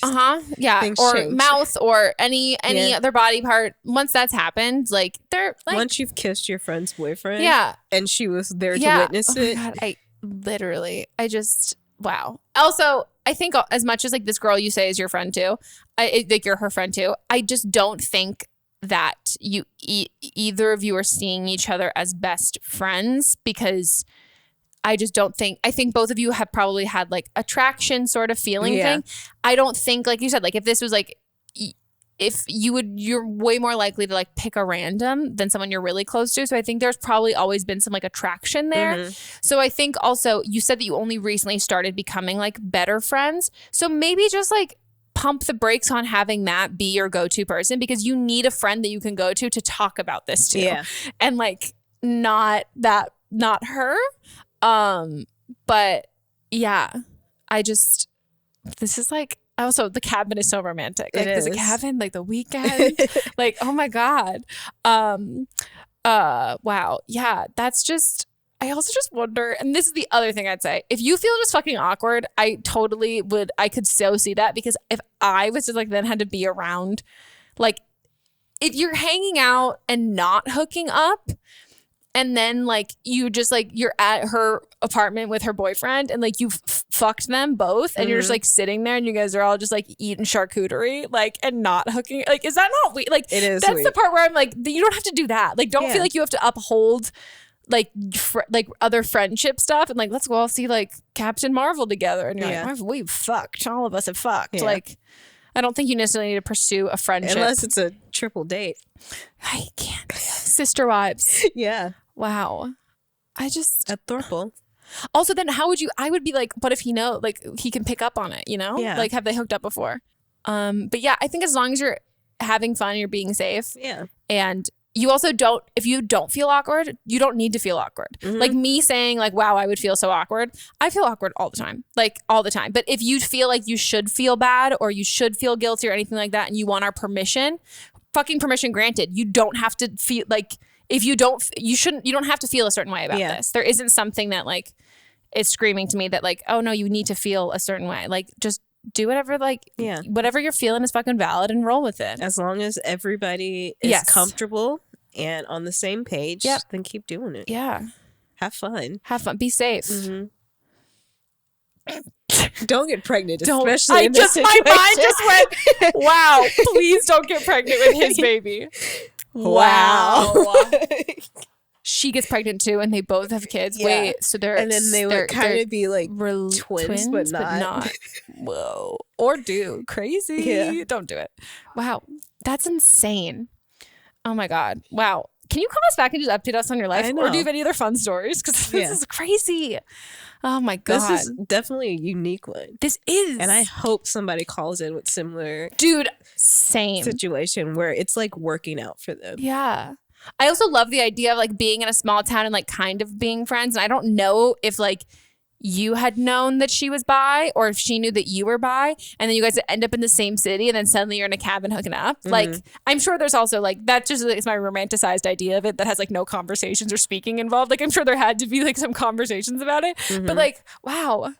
yeah, Things or change. mouth or any Yeah. other body part, once that's happened, like they're like Once you've kissed your friend's boyfriend. yeah. And she was there to Yeah. witness Oh my it. God, I just wow. Also, I think as much as like this girl you say is your friend too, like you're her friend too, I just don't think that you either of you are seeing each other as best friends, because I just don't think, I think both of you have probably had like attraction sort of feeling thing. I don't think, like you said, like if this was like, you're way more likely to like pick a random than someone you're really close to. So I think there's probably always been some like attraction there. So I think also you said that you only recently started becoming like better friends. So maybe just like pump the brakes on having that be your go-to person, because you need a friend that you can go to talk about this to. Yeah. And like not her. But yeah, this is like, also the cabin is so romantic. Like there's a cabin, like the weekend, like, oh my God. Wow. Yeah. That's just, I also just wonder, and this is the other thing I'd say, if you feel just fucking awkward, I could so see that, because if I was just like then had to be around, like if you're hanging out and not hooking up, and then like you just like you're at her apartment with her boyfriend and like you've fucked them both and you're just like sitting there and you guys are all just like eating charcuterie like and not hooking, like is that not weird? Like it is that's weird. the part where I'm like, you don't have to do that. Like don't feel like you have to uphold like like other friendship stuff and like let's go all see like Captain Marvel together and you're like, we've fucked, all of us have fucked. Like I don't think you necessarily need to pursue a friendship unless it's a triple date. I can't do that. Sister wives. Yeah. Wow. At Thorple. Also, then how would you, I would be like, what if he like he can pick up on it, you know? Yeah. Like have they hooked up before? But yeah, I think as long as you're having fun and you're being safe. Yeah. And you also if you don't feel awkward, you don't need to feel awkward. Like me saying like, wow, I would feel so awkward. I feel awkward all the time, like all the time. But if you feel like you should feel bad or you should feel guilty or anything like that and you want our permission, fucking permission granted. You don't have to feel like, if you don't have to feel a certain way about this. There isn't something that like is screaming to me that like, oh no, you need to feel a certain way. Like just do whatever, like whatever you're feeling is fucking valid and roll with it. As long as everybody is comfortable and on the same page, then keep doing it. Yeah. Have fun. Be safe. Don't get pregnant, especially I in this situation. My mind just went, wow, please don't get pregnant with his baby. Wow. She gets pregnant too, and they both have kids. Yeah. Wait, so they're and then they would kind of be like twins, but not. Whoa. Or do crazy. Yeah. Don't do it. Wow, that's insane. Oh my God. Wow. Can you call us back and just update us on your life, or do you have any other fun stories? Because this is crazy. Oh my God. This is definitely a unique one. This is, and I hope somebody calls in with similar, same situation where it's like working out for them. Yeah. I also love the idea of like being in a small town and like kind of being friends. And I don't know if like you had known that she was bi, or if she knew that you were bi, and then you guys end up in the same city, and then suddenly you're in a cabin hooking up. Like, I'm sure there's also like, that just is my romanticized idea of it that has like no conversations or speaking involved. Like, I'm sure there had to be like some conversations about it, but like, wow,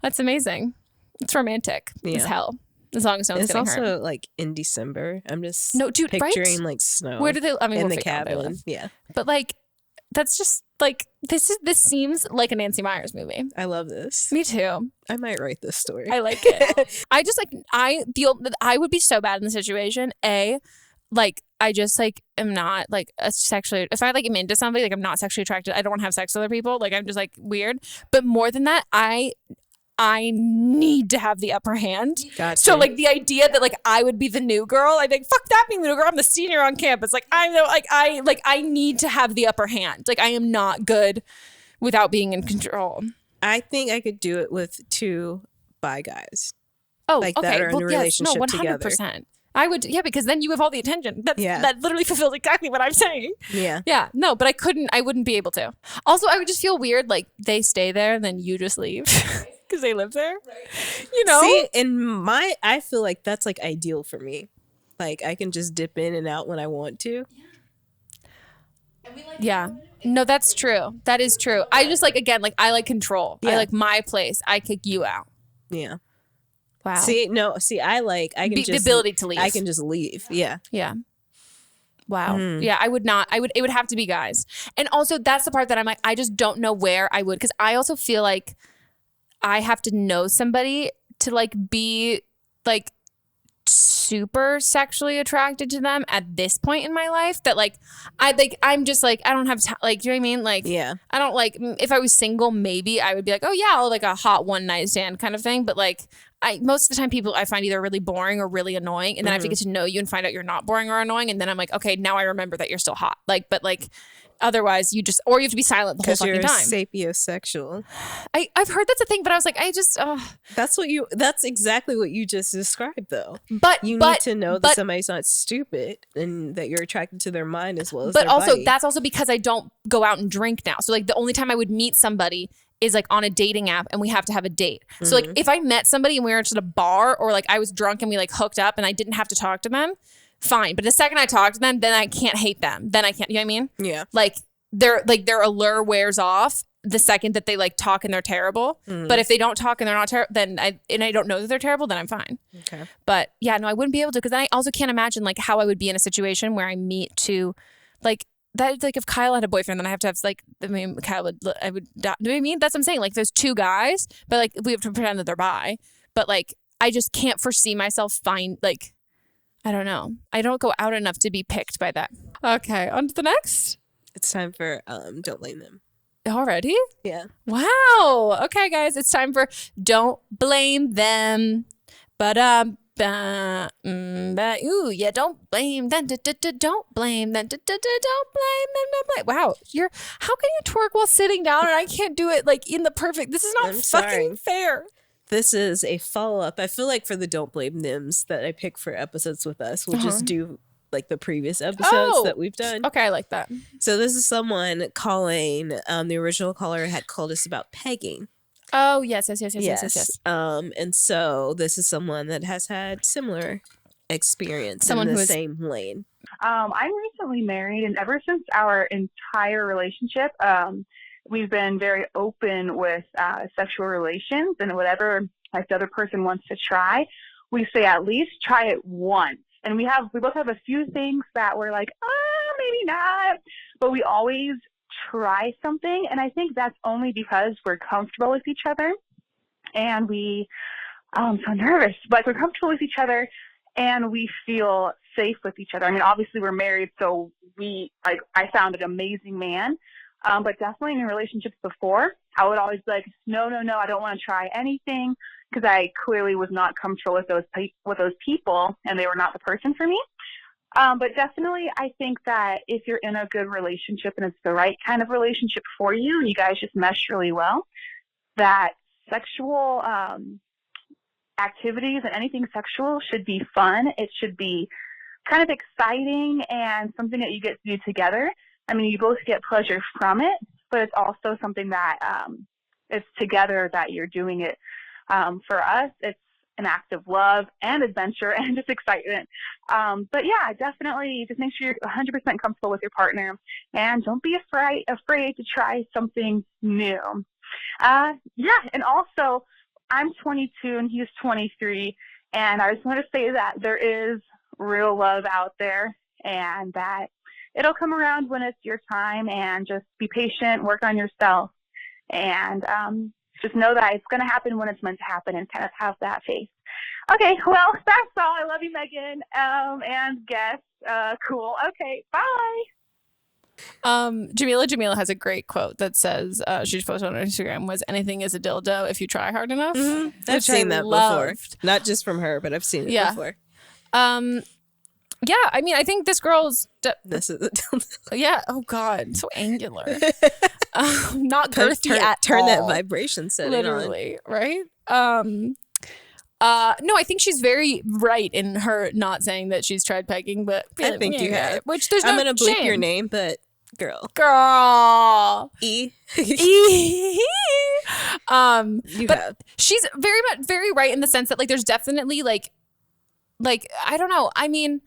that's amazing. It's romantic as hell. As long as no one's it's getting hurt. also like in December. I'm just dude, picturing right? like snow. Where do they? I mean, in we'll the figure out where they cabin. live. Yeah, But like, that's just like, this seems like a Nancy Meyers movie. I love this. Me too. I might write this story. I like it. I just like, I would be so bad in the situation. Like, I just like am not like sexually, if I like am into somebody, like I'm not sexually attracted. I don't want to have sex with other people. Like, I'm just like weird. But more than that, I need to have the upper hand. Gotcha. So like the idea that like I would be the new girl, I think fuck that being the new girl. I'm the senior on campus. Like I know, like I need to have the upper hand. Like I am not good without being in control. I think I could do it with 2 bi guys. Oh, like okay. that are in a relationship 100%. together. I would, because then you have all the attention. That literally fulfills exactly what I'm saying. Yeah. Yeah. No, but I wouldn't be able to. Also, I would just feel weird. Like they stay there and then you just leave. Because they live there, you know. See, I feel like that's like ideal for me. Like I can just dip in and out when I want to. Yeah, no, that's true. That is true. I just like, again, like I like control. Yeah. I like my place. I kick you out. Yeah. Wow. See, I can the ability to leave. I can just leave. Yeah. Yeah. Wow. Yeah, I would not. It would have to be guys. And also, that's the part that I'm like, I just don't know where I would, because I also feel like I have to know somebody to like be like super sexually attracted to them at this point in my life, that like I'm just like, I don't have like, do you know what I mean? Like, Yeah. I don't like, if I was single, maybe I would be like, oh yeah, I'll like a hot one night stand kind of thing. But like most of the time people I find either really boring or really annoying, and then I have to get to know you and find out you're not boring or annoying, and then I'm like, okay, now I remember that you're still hot. Like, but like otherwise you have to be silent the whole fucking you're time. sapiosexual. I've heard that's a thing, but I was like, That's exactly what you just described though. But you need to know that somebody's not stupid and that you're attracted to their mind as well as but their also body. that's also because I don't go out and drink now. So like the only time I would meet somebody is like on a dating app and we have to have a date. So like if I met somebody and we were at a bar, or like I was drunk and we like hooked up and I didn't have to talk to them, fine. But the second I talk to them, then I can't hate them. Then I can't, you know what I mean? Yeah. Like their allure wears off the second that they like talk and they're terrible. But if they don't talk and they're not terrible, then I don't know that they're terrible, then I'm fine. Okay. But yeah, no, I wouldn't be able to, because then I also can't imagine like how I would be in a situation where I meet two, like that, like if Kyle had a boyfriend, then I have to have like, I mean, I would, do you know what I mean? That's what I'm saying. Like there's 2 guys, but like we have to pretend that they're bi. But like, I just can't foresee myself like, I don't know. I don't go out enough to be picked by that. Okay, on to the next. It's time for Don't Blame Them. Already? Yeah. Wow. Okay, guys, it's time for Don't Blame Them. But ooh, yeah, don't blame them. Don't blame them. Don't blame them. Wow, how can you twerk while sitting down and I can't do it like in the perfect? This is not fucking fair. This is a follow-up. I feel like for the Don't Blame Thems that I pick for episodes with us, we'll just do like the previous episodes that we've done. Okay, I like that. So this is someone calling, the original caller had called us about pegging. Oh, yes. And so this is someone that has had similar experience in the same lane. I'm recently married, and ever since our entire relationship, we've been very open with sexual relations, and whatever like the other person wants to try, we say at least try it once. And we both have a few things that we're like, maybe not, but we always try something. And I think that's only because we're comfortable with each other, and I'm so nervous, but we're comfortable with each other and we feel safe with each other. I mean, obviously we're married, so I found an amazing man. But definitely in relationships before, I would always be like, no, I don't want to try anything, because I clearly was not comfortable with those people, and they were not the person for me. But definitely, I think that if you're in a good relationship and it's the right kind of relationship for you, and you guys just mesh really well, that sexual activities and anything sexual should be fun. It should be kind of exciting and something that you get to do together. I mean, you both get pleasure from it, but it's also something that it's together that you're doing it. For us, it's an act of love and adventure and just excitement. But yeah, definitely just make sure you're 100% comfortable with your partner, and don't be afraid to try something new. Yeah, and also I'm 22 and he's 23, and I just want to say that there is real love out there, and that it'll come around when it's your time, and just be patient, work on yourself, and just know that it's going to happen when it's meant to happen, and kind of have that faith. Okay, well, that's all. I love you, Meghan, and guests. Cool. Okay, bye. Jamila has a great quote that says, she's posted on her Instagram, was anything is a dildo if you try hard enough. I've seen that before. Not just from her, but I've seen it before. Yeah, I mean, I think this girl's... This is a dildo. Yeah, oh God, so angular. Not girthy at all. Turn that vibration setting literally, on. Right? No, I think she's very right in her not saying that she's tried pegging, but I think you have. Which there's I'm no gonna bleep shame. your name, but girl. E. You but have. She's very right in the sense that like there's definitely like I don't know. I mean,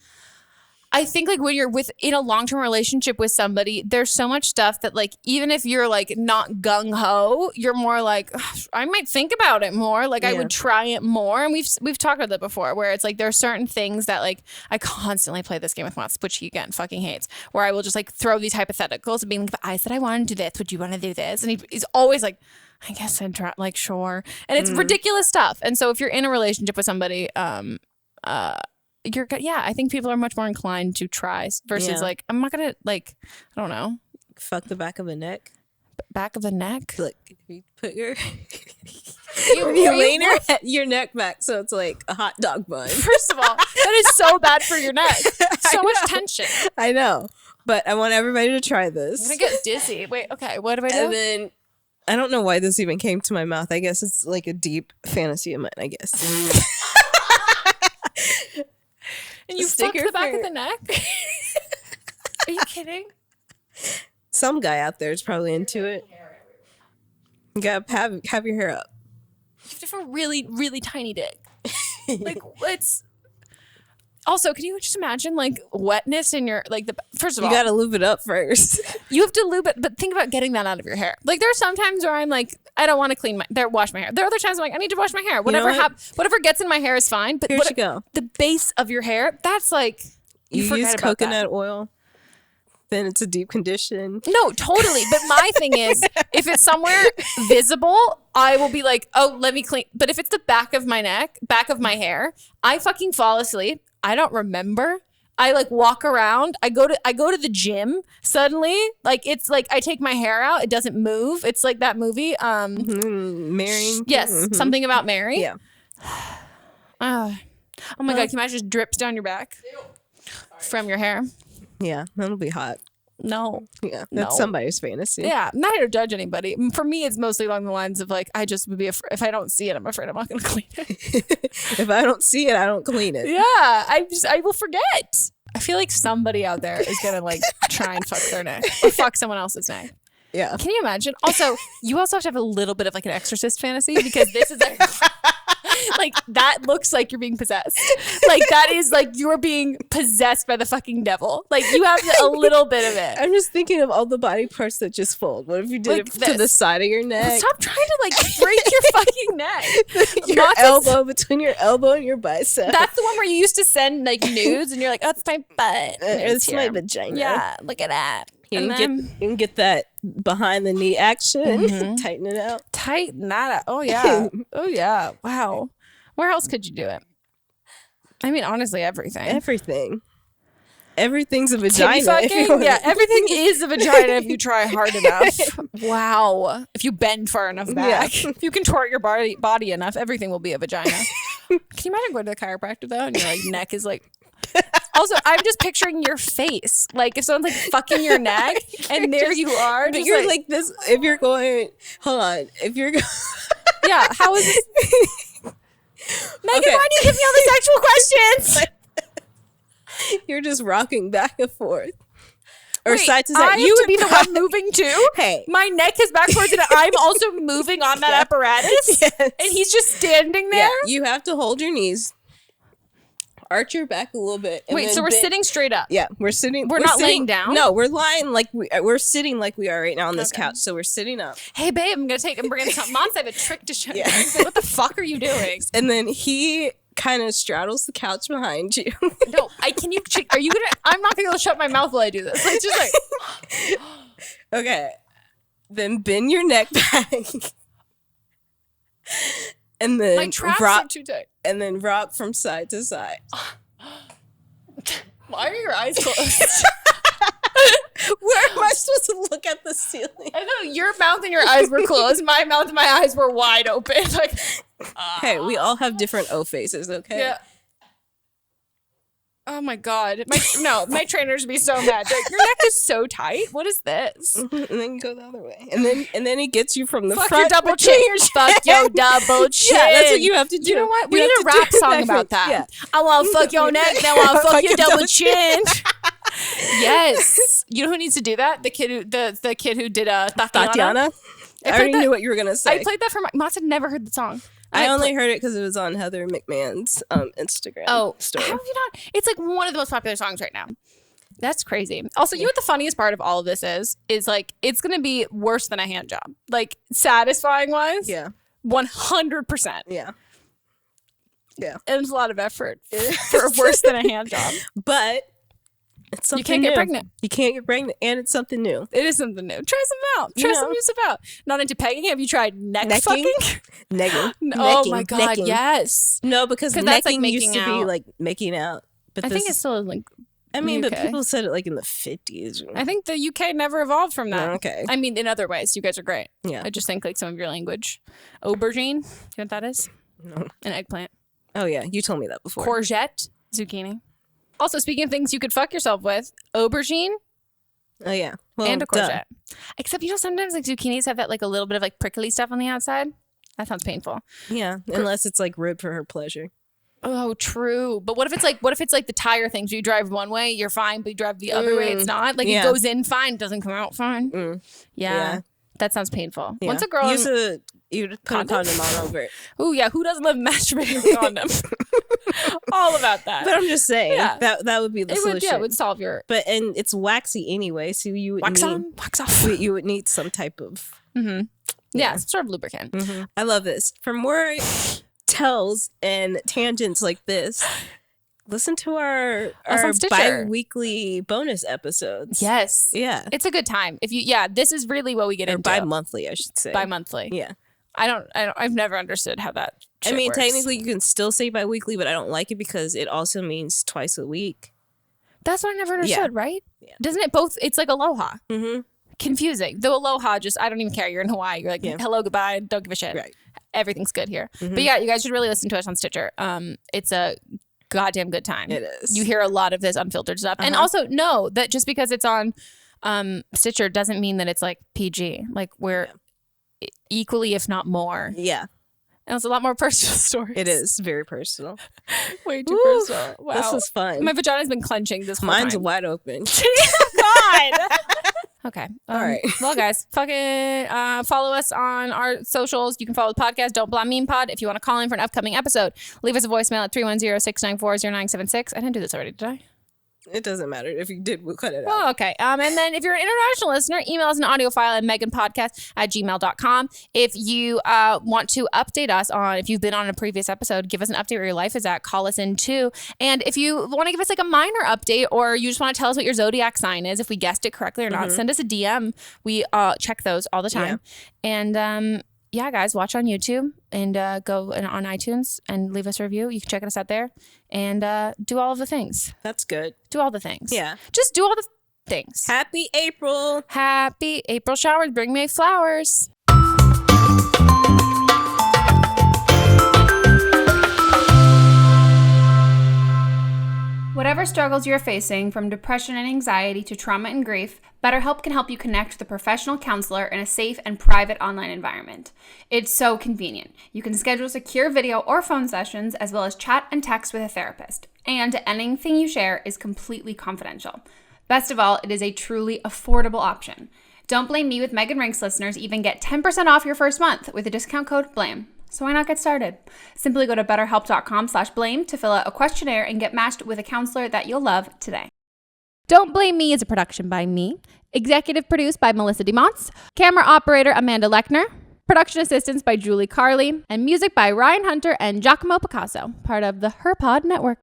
I think like when you're in a long-term relationship with somebody, there's so much stuff that like, even if you're like not gung-ho, you're more like, I might think about it more. Like I would try it more. And we've talked about that before, where it's like, there are certain things that like, I constantly play this game with Monts, which he again fucking hates, where I will just like throw these hypotheticals and being like, if I said I wanted to do this, would you want to do this? And he's always like, I guess I'd try, like, sure. And it's ridiculous stuff. And so if you're in a relationship with somebody, I think people are much more inclined to try versus like, I'm not gonna like, I don't know, fuck the back of the neck. Back of the neck. Look, you put your you lean your neck back so it's like a hot dog bun. First of all, that is so bad for your neck. So much tension. I know, but I want everybody to try this. I'm gonna get dizzy. Wait, okay, what do I do? And then I don't know why this even came to my mouth. I guess it's like a deep fantasy of mine. I guess. And you fucked the back of the neck? Are you kidding? Some guy out there is probably into it. You gotta have your hair up. You have to have a really, really tiny dick. Like, it's... Also, can you just imagine, like, wetness in your... Like, first of all... You gotta lube it up first. You have to lube it, but think about getting that out of your hair. Like, there are some times where I'm like, I don't want to wash my hair. There are other times I'm like, I need to wash my hair. Whatever gets in my hair is fine. But here you go. The base of your hair, that's like... You use coconut oil, then it's a deep condition. No, totally. But my thing is, if it's somewhere visible, I will be like, oh, let me clean. But if it's the back of my neck, back of my hair, I fucking fall asleep. I don't remember. I like walk around. I go to the gym. Suddenly, like it's like I take my hair out. It doesn't move. It's like that movie. Mary. Yes, something about Mary. Yeah. Oh my God! Can you imagine just drips down your back from your hair? Yeah, that'll be hot. No. Yeah, that's somebody's fantasy. Yeah, I'm not here to judge anybody. For me, it's mostly along the lines of like, I just would be afraid. If I don't see it, I'm afraid I'm not going to clean it. If I don't see it, I don't clean it. Yeah, I will forget. I feel like somebody out there is going to like try and fuck their neck or fuck someone else's neck. Yeah. Can you imagine? Also, you also have to have a little bit of like an exorcist fantasy, because this is like that looks like you're being possessed. Like that is like you're being possessed by the fucking devil. Like you have a little bit of it. I'm just thinking of all the body parts that just fold. What if you did like it to the side of your neck? Stop trying to like break your fucking neck. Your elbow, between your elbow and your bicep. That's the one where you used to send like nudes and you're like, oh, it's my butt. It's my vagina. Yeah, look at that. You can get that behind the knee action. Tighten it out. Tighten that out. Oh yeah. Oh yeah. Wow. Where else could you do it? I mean, honestly, everything. Everything's a vagina. Yeah, everything is a vagina if you try hard enough. Wow. If you bend far enough back. Yeah. If you contort your body enough, everything will be a vagina. Can you imagine going to the chiropractor though and your like neck is like... Also, I'm just picturing your face. Like if someone's like fucking your neck and there you are. But you're like this. If you're going... Hold on. If you're going... Yeah, how is this... Meghan, why do you give me all these actual questions? You're just rocking back and forth. or side to side. I have to be the one moving too? Hey. My neck is backwards and I'm also moving on that apparatus? Yes. And he's just standing there? Yeah, you have to hold your knees, arch your back a little bit. And Wait, so we're sitting straight up? Yeah, we're sitting. We're not laying down? No, we're lying like we're sitting like we are right now on this couch. So we're sitting up. Hey, babe, I'm bringing some Monts. I have a trick to show you. What the fuck are you doing? And then he kind of straddles the couch behind you. No, are you gonna? I'm not gonna be able to shut my mouth while I do this. Like, just like. Okay, then bend your neck back, and then My traps are too tight. and then rock from side to side. Why are your eyes closed? Where am I supposed to look at the ceiling? I know your mouth and your eyes were closed. My mouth and my eyes were wide open. Like, Hey, we all have different O faces, okay? yeah. Oh my god, my trainers would be so mad. Like, your neck is so tight. What is this? And then you go the other way, and then he gets you from the Fuck front. your double chin. Fuck your double chin. Yeah, that's what you have to do. You know what? We You need have a to rap do song that about for- that. yeah. I want to fuck your neck, then I want to fuck your double chin. Yes. You know who needs to do that? The kid who did Tatiana. Tatiana. I already knew what you were gonna say. I played that for Mott's had never heard the song. I only heard it because it was on Heather McMahon's Instagram story. How have you not? It's like one of the most popular songs right now. That's crazy. Also, you know what the funniest part of all of this is like it's gonna be worse than a hand job. Like satisfying wise, Yeah. 100%. Yeah. Yeah. And it's a lot of effort for worse than a hand job. But it's something You can't get new. pregnant. You can't get pregnant, and it's something new. It is something new. Try some out. Try You some know. new stuff out. Not into pegging. Have you tried neck Necking? fucking? Negging. Oh Necking. my god, Necking. yes. No, because 'Cause that's, like, necking used making to be out. like making out. But I this think it's still like. I mean, but UK. people said it like in the 50s. I think the UK never evolved from that. Oh, okay. I mean, in other ways, you guys are great. Yeah. I just think like some of your language. Aubergine. Do you know what that is? No. An eggplant. Oh yeah, you told me that before. Courgette. Zucchini. Also, speaking of things you could fuck yourself with, aubergine Oh yeah. Well, and a duh. courgette. Except sometimes like zucchinis have that like a little bit of like prickly stuff on the outside. That sounds painful. Yeah, unless it's like ribbed for her pleasure. Oh, true. But what if it's like the tire things? You drive one way, you're fine, but you drive the other way, it's not. Like yeah. it goes in fine, doesn't come out fine. Yeah. That sounds painful. Yeah. Once a girl you put a condom on over it. Oh yeah, who doesn't love masturbating with a condom? All about that. But I'm just saying Yeah. that would be the it solution. would solve your And it's waxy anyway, so you would wax need on, wax off. you would need some type of. Yeah, some sort of lubricant. I love this. For more tells and tangents like this, listen to our on Stitcher. bi-weekly bonus episodes. Yes. Yeah. It's a good time. This is really what we get Or into. bi-monthly, I should say. Bi-monthly. Yeah. I've never understood how that I shit mean, works. technically, you can still say bi-weekly, but I don't like it because it also means twice a week. That's what I never understood, right? Yeah. Doesn't it both? It's like aloha. Mm-hmm. Confusing. Though aloha, I don't even care. You're in Hawaii. You're like, hello, goodbye. Don't give a shit. Right. Everything's good here. But yeah, you guys should really listen to us on Stitcher. It's a goddamn good time. It is. You hear a lot of this unfiltered stuff. And also know that just because it's on Stitcher doesn't mean that it's like PG. Like we're equally, if not more. Yeah, And it's a lot more personal stories. it is very personal. Way too Woo, personal. Wow. This is fun. My vagina's been clenching this whole Mine's time. wide open. God. Okay. All right. Well, guys, fucking follow us on our socials. You can follow the podcast, Don't Blame Meme Pod. If you want to call in for an upcoming episode, leave us a voicemail at 310-694-0976. I didn't do this already, did I? It doesn't matter. If you did, we'll cut it out. Oh, okay. And then if you're an international listener, email us an audio file at meghanpodcast@gmail.com. If you want to update us on, if you've been on a previous episode, give us an update where your life is at. Call us in too. And if you want to give us like a minor update or you just want to tell us what your zodiac sign is, if we guessed it correctly or not, send us a DM. We check those all the time. And yeah, guys, watch on YouTube and go on iTunes and leave us a review. You can check us out there and do all of the things. That's good. Do all the things. Yeah. Just do all the things. Happy April. Happy April showers. Bring me flowers. Whatever struggles you're facing, from depression and anxiety to trauma and grief, BetterHelp can help you connect with a professional counselor in a safe and private online environment. It's so convenient. You can schedule secure video or phone sessions, as well as chat and text with a therapist. And anything you share is completely confidential. Best of all, it is a truly affordable option. Don't Blame Me with Meghan Rienks listeners even get 10% off your first month with the discount code BLAME. So why not get started? Simply go to betterhelp.com/blame to fill out a questionnaire and get matched with a counselor that you'll love today. Don't Blame Me is a production by me. Executive produced by Melisa Monts. Camera operator Amanda Lechner. Production assistance by Julie Carley. And music by Ryan Hunter and Giacomo Picasso, part of the HerPod Network.